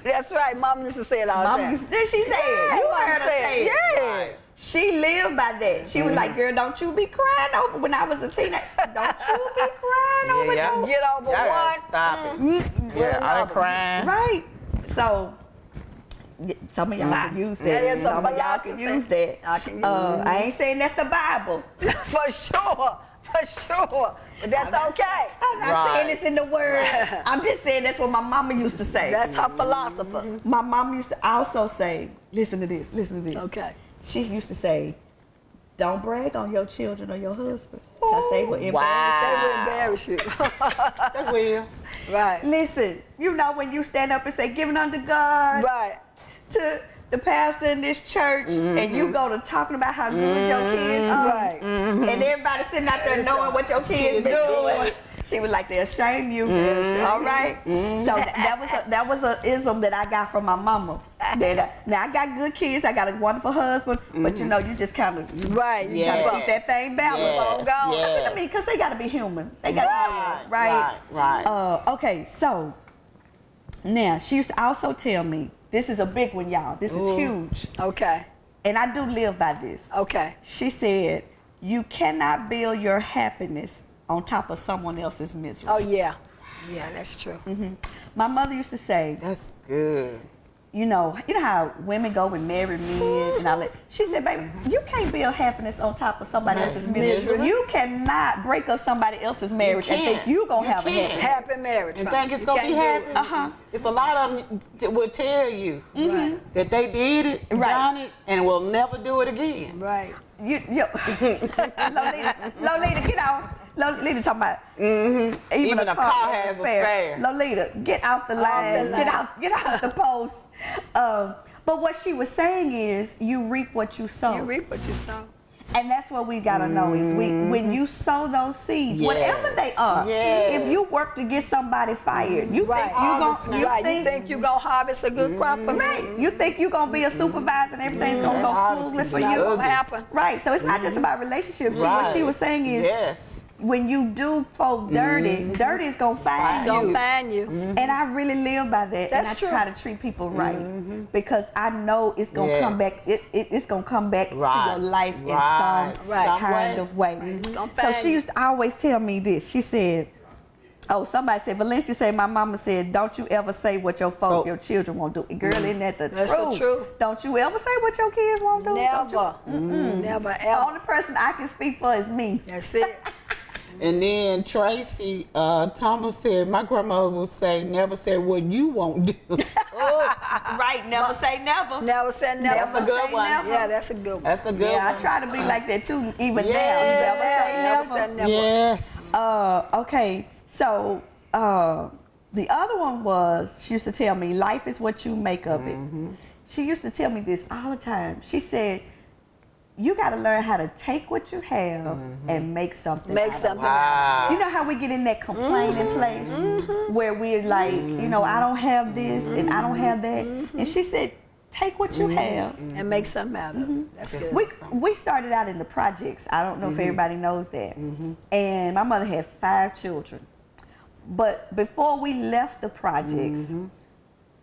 That's right. Mom used to say it all the Mama time. used to, she said, Yeah, you Mama heard her said, say it. yeah. Right. She lived by that. She was like, girl, don't you be crying over when I was a teenager. Don't you be crying over no. Get over Y'all one. gotta stop it. With Yeah, I another. crying. Right. So some of y'all can use that. That is a Some of y'all can philosophy. use that. I can use I ain't saying that's the Bible. For sure. For sure. But that's okay. I'm not saying this in the word. I'm just saying that's what my mama used to say. That's her philosopher. My mom used to also say, listen to this. Okay. She used to say, don't brag on your children or your husband because they will embarrass They you. will embarrass you. They will. Right. Listen, you know when you stand up and say, giving unto God Right. to the pastor in this church and you go to talking about how good your kids are Right. and everybody sitting out there knowing what your kids doing. She was like, they'll shame you. All right? So that was a ism that I got from my mama. Now I got good kids, I got a wonderful husband, but you know, you just kind of Right. You Yeah. gotta keep that thing balanced. Yes. I mean, because they gotta be human. They gotta be human, right? Right. Okay, so now she used to also tell me, this is a big one, y'all. This is huge. Okay. And I do live by this. Okay. She said, you cannot build your happiness on top of someone else's misery. Oh yeah. Yeah, that's true. My mother used to say, That's good. you know how women go and marry men and all that. She said, baby, you can't build happiness on top of somebody else's misery. You cannot break up somebody else's marriage and think you're going to have a happy. Happy marriage. And right. think it's You gonna be can't do happy. it. It's a lot of them that will tell you Right. that they did it, done it, and will never do it again. Right. Lolita, get off. Lolita talking about even a car has a spare. Lolita, get off the line. Get off the post. But what she was saying is, you reap what you sow. You reap what you sow. And that's what we gotta know is when you sow those seeds, whatever they are. Yes. If you work to get somebody fired, you Right. think You think you gonna harvest a good crop for me? you think you're gonna be a supervisor and everything's gonna go smoothly for It's not you. gonna happen. Right. So it's not just about relationships. What she was saying is, Yes. when you do folk dirty, dirty is gonna find It's you. gonna find you. And I really live by that. That's and I true. try to treat people right because I know it's gonna come back. It's gonna come back to your life in some kind of way. It's gonna So find she used to always tell me this. She said, somebody said, Valencia said, my mama said, don't you ever say what your children won't do. Girl, isn't that the That's truth? the truth. Don't you ever say what your kids won't do. Never. Never The ever. only person I can speak for is me. That's it. And then Tracy Thomas said, my grandmother would say, never say what you won't do. Right, never say never. Never said never. That's a good one. never. Yeah, that's a good one. That's a good Yeah, I one. try to be like that too, even Yeah. now. Never say Never never. said never. Yes. Okay, so the other one was, she used to tell me, life is what you make of it. She used to tell me this all the time. She said, you got to learn how to take what you have and make something Make out of something it. out. You know how we get in that complaining place where we're like, you know, I don't have this and I don't have that. And she said, take what you have. And make something out of it. That's good. We started out in the projects. I don't know if everybody knows that. And my mother had 5 children. But before we left the projects,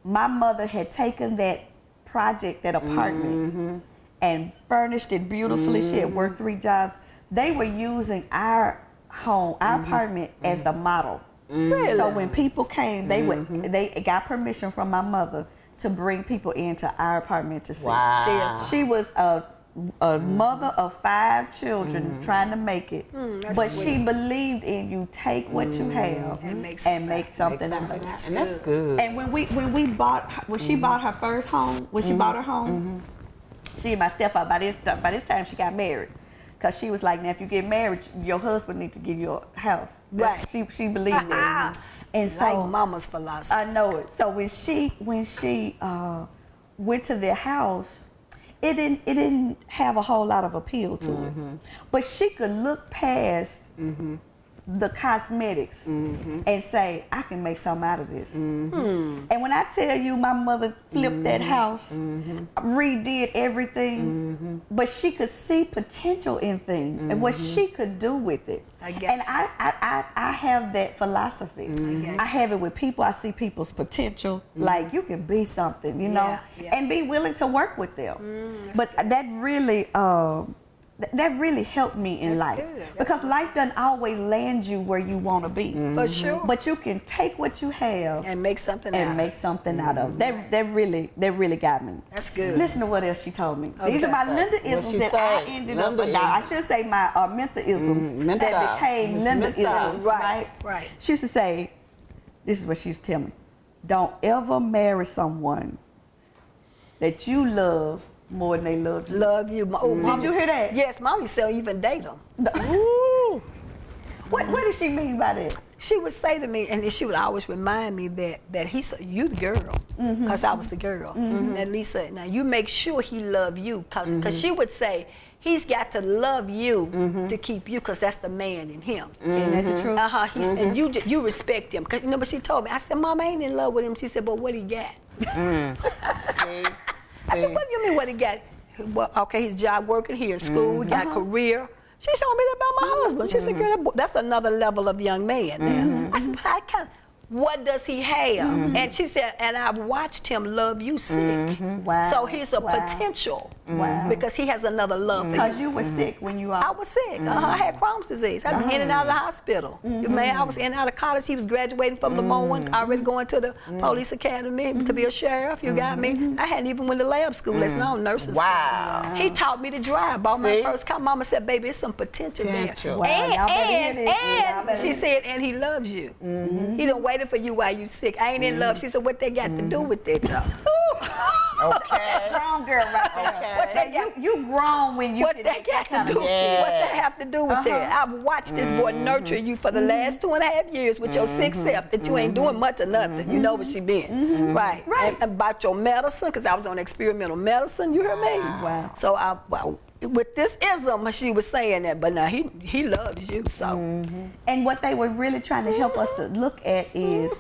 my mother had taken that project, that apartment, and furnished it beautifully. She had worked 3 jobs. They were using our home, our apartment as the model. Really? So when people came, they got permission from my mother to bring people into our apartment to see. Wow. She was a mother of 5 children trying to make it, but sweet. she believed in you. Take what you have And make something out of it. That's And that's good. good. And when she bought her first home, she bought her home, she and my stepfather, by this time she got married. Because she was like, now if you get married, your husband needs to give you a house. Right. She believed in it. And so Like mama's philosophy. I know it. So when she went to their house, it didn't have a whole lot of appeal to it. But she could look past the cosmetics and say, I can make something out of this. And when I tell you my mother flipped that house, redid everything, but she could see potential in things and what she could do with it. I have that philosophy. I have it with people. I see people's potential. Like you can be something, you know, and be willing to work with them. But that really helped me in life. Because life doesn't always land you where you want to be. For sure. But you can take what you have And make something out of it. That really got me. That's good. Listen to what else she told me. Okay. These are my Linda-isms that I ended up adopting. I should say my Mentha-isms that became Linda-isms, Right. She used to say, this is what she used to tell me, don't ever marry someone that you love more than they love you. Love you. Oh, Did you hear that? Yes, mommy said even date them. Ooh. What did she mean by that? She would say to me, and she would always remind me that he's you the girl, because I was the girl. And Lisa, now you make sure he love you, because she would say he's got to love you to keep you, because that's the man in him. Ain't that the truth? And you respect him, because you know what she told me. I said, Mom, I ain't in love with him. She said, but what he got? See? I said, what do you mean what he got? Well, okay, his job working here in school, he got a career. She told me that about my husband. She said, girl, that's another level of young man there. I said, but I can't. What does he have? And she said, and I've watched him love you sick. Wow. So he's a potential because he has another love for you. Because you were sick when you I was sick. I had Crohn's disease. I've been in and out of the hospital. Man, I was in and out of college. He was graduating from Lamone, already going to the police academy to be a sheriff. You got me? I hadn't even went to lab school. That's now nursing Wow. school. He taught me to drive. Bought my first car. Mama said, baby, it's some potential there. Wow, y'all better hear this. Y'all better She hear said, and he loves you. He done waited for you while you sick. I ain't in love. She said, what they got to do with it, though? Okay. Grown girl right there. Okay. What they got, you grown when you What can they make got that to kind do? of Yeah. What they have to do with that? I've watched this boy nurture you for the last 2.5 years with your sick self that you ain't doing much or nothing. You know where she been, right? And about your medicine, because I was on experimental medicine. You hear me? Wow. So with this ism, she was saying that, but now he loves you. So And what they were really trying to help us to look at is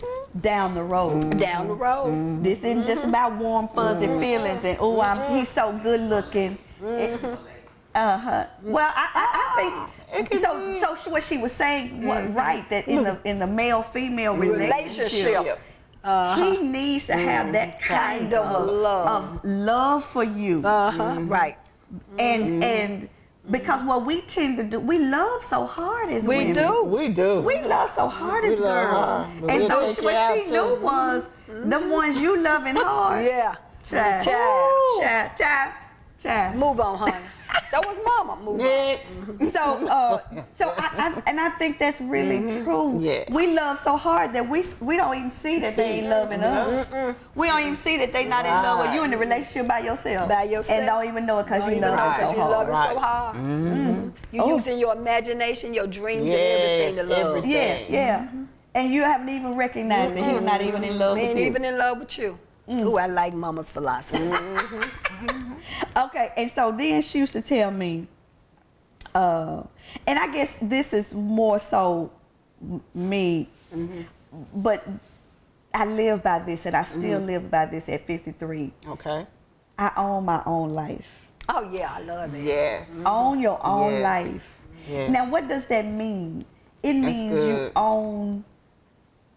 down the road. down the road, This isn't just about warm, fuzzy feelings and he's so good looking. Well, I think so. What she was saying was right, that in the male female relationship, he needs to have that kind of love for you. right? And because what we tend to do, we love so hard as women. We do. We love so hard as We love girls. hard, but And we'll so take you what out she too. knew was them ones you loving hard. Yeah. Child. Move on, honey. That was mama. Move on. Next. So I think that's really true. Yes. We love so hard that we don't even see that they ain't loving us. We don't even see that they not in love with you in the relationship by yourself. By yourself. And don't even know it because you love know them 'cause so You hard. love it so hard. You using your imagination, your dreams, and everything to love. everything. Yeah. And you haven't even recognized that he's not even in love He with ain't you. even in love with you. Ooh, I like mama's philosophy. Okay, and so then she used to tell me, and I guess this is more so me, but I live by this, and I still live by this at 53. Okay. I own my own life. Oh yeah, I love that. Yes. Own your own Yes. life. Yes. Now, what does that mean? It means you good. own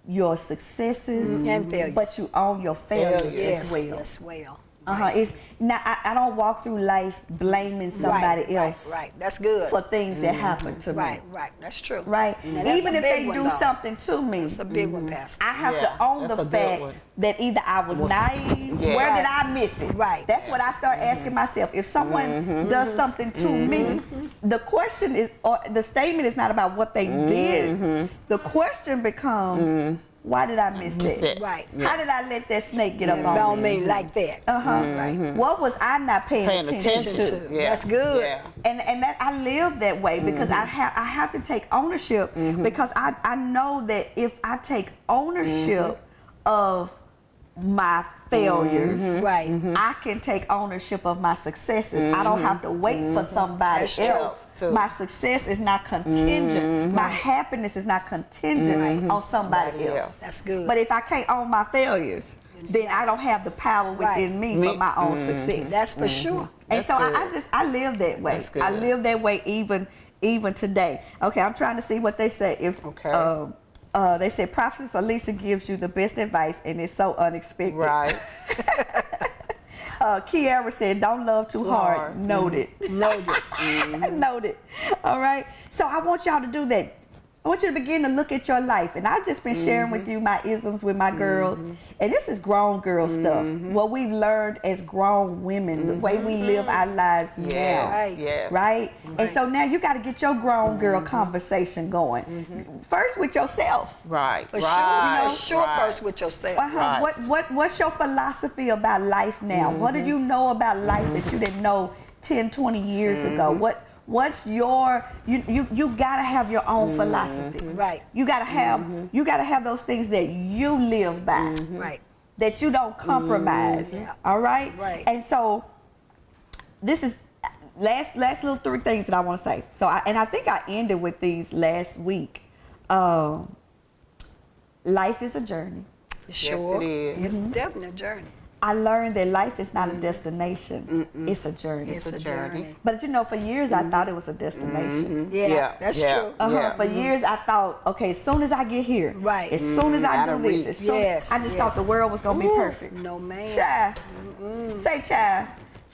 your successes And failures. but you own your failures Failures. as well. Yes, well. It's not. I don't walk through life blaming somebody else. Right. That's good. For things that happen to me. Right. That's true. Right. Even if they do something to me, it's a big one, Pastor. I have to own the fact that either I was naive, where did I miss it? Right. That's what I start asking myself. If someone does something to me, the question is, or the statement is not about what they did. The question becomes, why did I miss that? Right. How did I let that snake get up on me like that? Right. What was I not paying attention to? Yeah. That's good. Yeah. And that I live that way because I have to take ownership because I know that if I take ownership of my failures, Right. I can take ownership of my successes. I don't have to wait for somebody else. My success is not contingent. My happiness is not contingent on somebody else. That's good. But if I can't own my failures, then I don't have the power within me for my own success. That's for sure. And so I live that way. I live that way even today. Okay, I'm trying to see what they say. They said Prophetess Elisa gives you the best advice and it's so unexpected. Right. Kiara said, don't love too hard. Noted. Noted. All right. So I want y'all to do that. I want you to begin to look at your life. And I've just been sharing with you my isms with my girls. And this is grown girl stuff. What we've learned as grown women, the way we live our lives now. Right? And so now you got to get your grown girl conversation going. First with yourself. Right. For sure. For sure, first with yourself. What's your philosophy about life now? What do you know about life that you didn't know 10, 20 years ago? What's your you gotta have your own philosophy. Right. You gotta have those things that you live by. Right. That you don't compromise. All right? Right. And so this is last little 3 things that I want to say. So I think I ended with these last week. Life is a journey. Sure. Yes, it is. It's definitely a journey. I learned that life is not a destination. It's a journey. It's a journey. But you know, for years I thought it was a destination. That's true. For years I thought, okay, as soon as I get here, Right. As soon as I do this, I just thought the world was gonna be perfect. No, man. Child. Say child.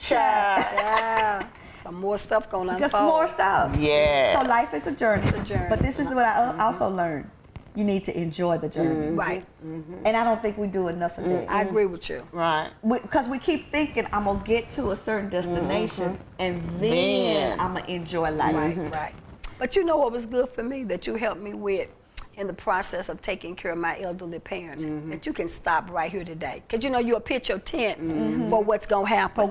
Yeah. Some more stuff going to unfold. Just more stuff. Yeah. So life is a journey. It's a journey. But this is what I also learned. You need to enjoy the journey. Right. And I don't think we do enough of that. I agree with you. Right. Because we keep thinking I'm going to get to a certain destination and then I'm going to enjoy life. Right. But you know what was good for me that you helped me with in the process of taking care of my elderly parents, that you can stop right here today. Because you know you'll pitch your tent for what's going to happen.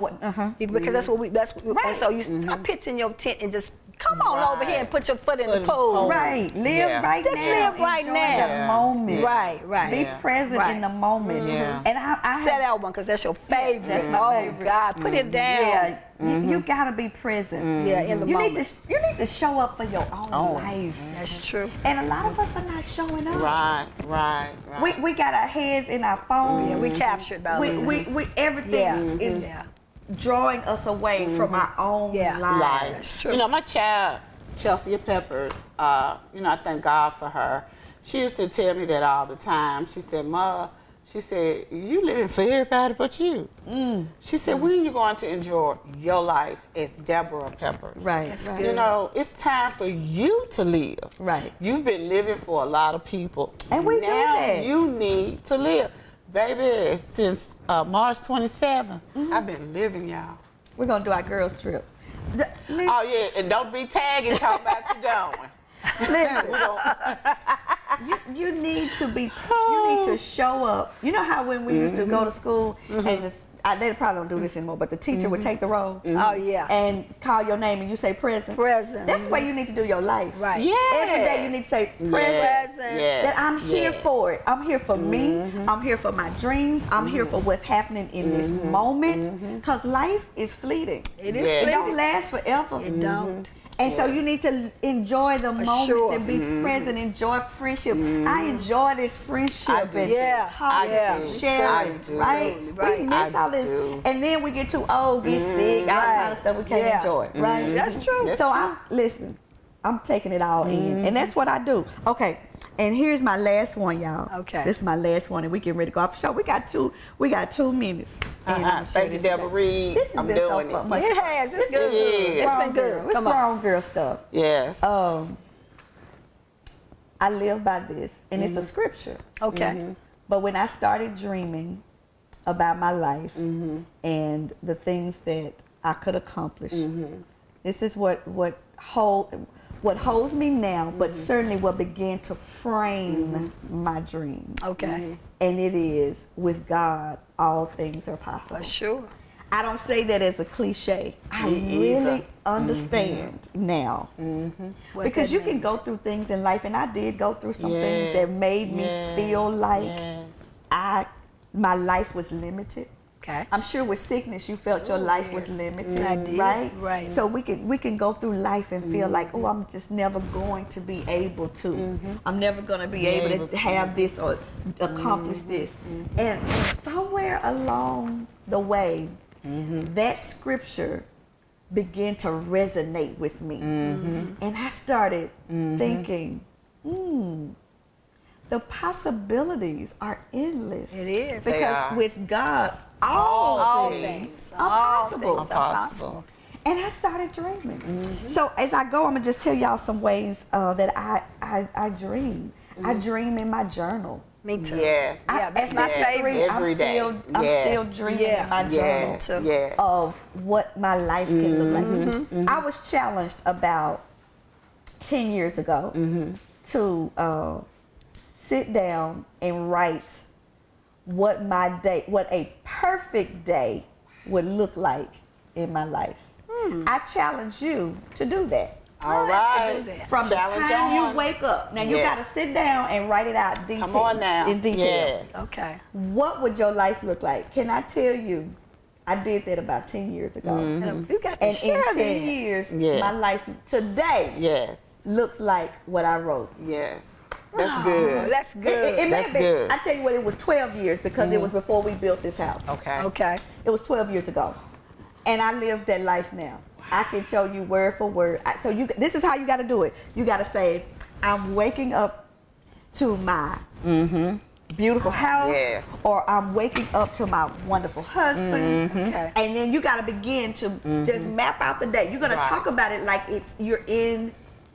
Because that's what and so you stop pitching your tent and just come on over here and put your foot in the pool. Right. Live right Just now. live right Enjoy now. the moment. Right. Be present in the moment. And I say that one because that's your favorite. That's my favorite. God, put it down. Yeah. You gotta be present. In the moment. You need to show up for your own life. That's true. And a lot of us are not showing up. Right. We got our heads in our phones. Yeah, we captured by we everything is drawing us away from our own lives. That's true. You know, my child, Chelsea Peppers, I thank God for her. She used to tell me that all the time. She said, Ma, she said, you living for everybody but you. She said, when are you going to enjoy your life as Deborah Peppers? Right. That's right. good. You know, it's time for you to live. Right. You've been living for a lot of people. And we do now that. You need to live. Baby, since March 27th, I've been living, y'all. We're gonna do our girls trip. Oh yeah, and don't be tagging talking about you going. Listen, you need to be. You need to show up. You know how when we used to go to school and they probably don't do this anymore, but the teacher would take the roll. Oh yeah. And call your name and you say present. Present. That's the way you need to do your life. Right. Yeah. Every day you need to say present. Yes. That I'm here for it. I'm here for me. I'm here for my dreams. I'm here for what's happening in this moment. Because life is fleeting. It is It fleeting. don't last forever. It don't. And so you need to enjoy the moments and be present, enjoy friendship. I enjoy this friendship and talking, sharing, right? We miss all this. And then we get too old, get sick, all kind of stuff we can't enjoy, right? That's true. So listen, I'm taking it all in. And that's what I do. Okay, And here's my last one, y'all. Okay. This is my last one, and we getting ready to go off the show. We got 2 minutes. And I'm Thank you, this Deborah today. Reed. This has I'm been doing so it. much It fun. has. It's good. is. It's been good. It's Come on. grown girl stuff. Yes. I live by this, and it's a scripture. Okay. But when I started dreaming about my life and the things that I could accomplish, this is what holds me now, but certainly what began to frame my dreams. Okay. And it is, with God, all things are possible. For sure. I don't say that as a cliche. I Me really either. understand now. What Because that you can means. go through things in life, and I did go through some things Yes, that made me yes, feel like yes. my life was limited. Okay. I'm sure with sickness you felt your life was yes. limited, I did, right? right. So we can go through life and feel like, oh, I'm just never going to be able to. I'm never going to be able to have this or accomplish this. And somewhere along the way, that scripture began to resonate with me, and I started thinking, the possibilities are endless. It is. They Because are. with God, all All things things. are All possible. things are possible. And I started dreaming. So as I go, I'm gonna just tell y'all some ways that I dream. I dream in my journal. Me too. Yes. Yeah, that's my Yes. favorite. Every day. I'm Yes. still dreaming Yeah. in my journal Yes. too. Yes. of what my life can look like. I was challenged about 10 years ago to sit down and write what a perfect day would look like in my life. I challenge you to do that. All have to do right. that. From Challenge the time on. you wake up. Now you Yes. got to sit down and write it out detail, Come on now. in detail. Yes. Okay. What would your life look like? Can I tell you? I did that about 10 years ago. And you got to And in share 10 that. years, Yes. my life today Yes. looks like what I wrote. Yes. That's Oh, good. that's good. It may That's have been, good. I tell you what, it was 12 years because it was before we built this house. Okay. Okay. It was 12 years ago. And I live that life now. I can show you word for word. This is how you got to do it. You got to say, I'm waking up to my beautiful house, Yes. or I'm waking up to my wonderful husband. Okay. And then you got to begin to just map out the day. You're going to Right. talk about it like you're in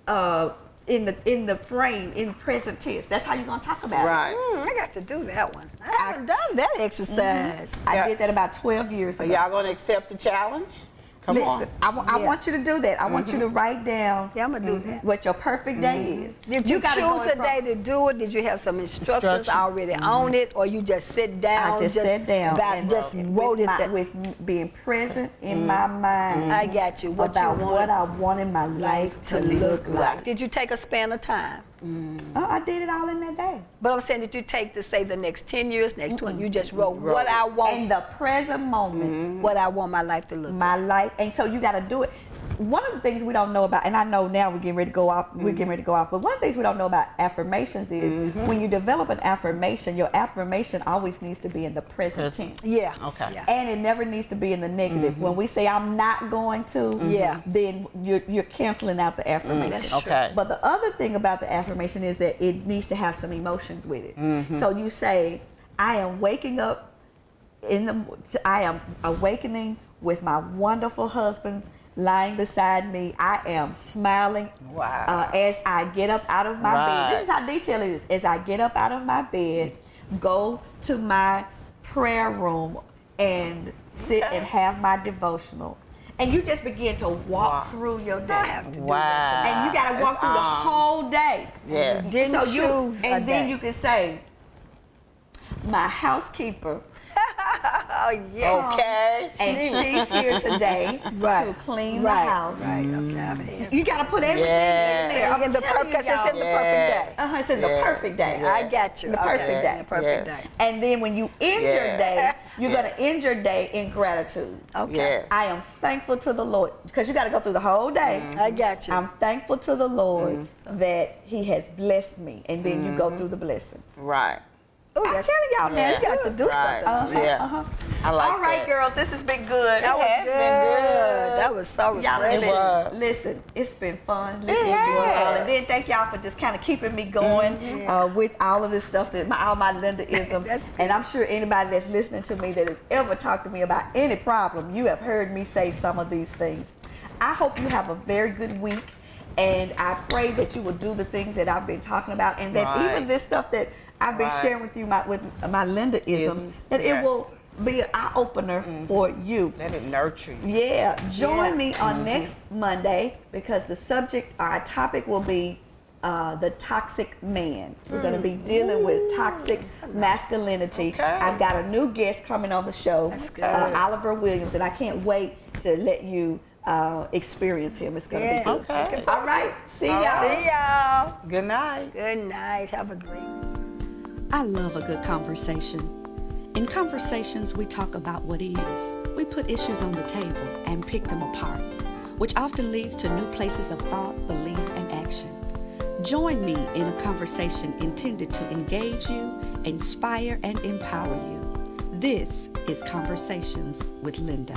the frame, in present tense. That's how you're going to talk about it. Right. I got to do that one. I haven't done that exercise. I Yeah. did that about 12 years Are ago. y'all gonna accept the challenge? Come Listen, on. I Yeah. want you to do that. I want you to write down Yeah, I'm going to do that. what your perfect day is. Did you gotta go choose in a day front- to do it? Did you have some instructions Instruction. already on it, or you just sit down? I just sat down and just wrote it. with being present in my mind. I got you. What about you want what I wanted my life to look like. Did you take a span of time? Oh, I did it all in that day. But I'm saying, did you take to say the next 10 years, next 20? You just wrote what I want, In the present moment, what I want my life to look like. my life, and so you got to do it. One of the things we don't know about, and I know now we're getting ready to go off. We're getting ready to go off. But one of the things we don't know about affirmations is when you develop an affirmation, your affirmation always needs to be in the present tense. Yeah. Okay. Yeah. And it never needs to be in the negative. When we say I'm not going to, Yeah. then you're canceling out the affirmation. That's true. Okay. But the other thing about the affirmation is that it needs to have some emotions with it. So you say, I am waking up I am awakening with my wonderful husband lying beside me. I am smiling as I get up out of my bed. This is how detailed it is. As I get up out of my bed, go to my prayer room and sit and have my devotional. And you just begin to walk through your day. Wow. And you got to walk through the whole day. Yeah. You didn't choose a and then day. you can say, my housekeeper, Oh, yeah. Okay. and she's here today to clean the house. Right. Okay. I'm here. You got to put everything Yeah. in there. I'm In the telling perfect, you, y'all. it's in the perfect day. It's in the Yes. perfect day. Yeah. I got you. The perfect Okay. day. The perfect Yes. day. And then when you end your Yeah. day, you're Yeah. going to end your day in gratitude. Okay. Yes. I am thankful to the Lord, because you got to go through the whole day. I got you. I'm thankful to the Lord that He has blessed me, and then you go through the blessing. Right. Oh, I'm that's- telling y'all, man, You got to do Right. something. Yeah. I like All right, that. girls, this has been good. That was has good. been good. That was so Y'all refreshing. It was. listen, it's been fun listening to you has. all. And then thank y'all for just kind of keeping me going with all of this stuff, all my Linda-isms. That's good. And I'm sure anybody that's listening to me that has ever talked to me about any problem, you have heard me say some of these things. I hope you have a very good week. And I pray that you will do the things that I've been talking about, and that Right. even this stuff that I've been Right. sharing with you, with my Linda-isms, Isms. that it Yes. will be an eye-opener for you. Let it nurture you. Yeah, join Yeah. me on next Monday, because the subject, our topic will be the toxic man. We're going to be dealing with toxic masculinity. Okay. I've got a new guest coming on the show, That's good. Oliver Williams, and I can't wait to let you experience him. It's going to Yeah. be good. Okay. All right, see y'all. See y'all. Good night. Good night. Have a great I love a good conversation. In conversations, we talk about what is. We put issues on the table and pick them apart, which often leads to new places of thought, belief, and action. Join me in a conversation intended to engage you, inspire, and empower you. This is Conversations with Linda.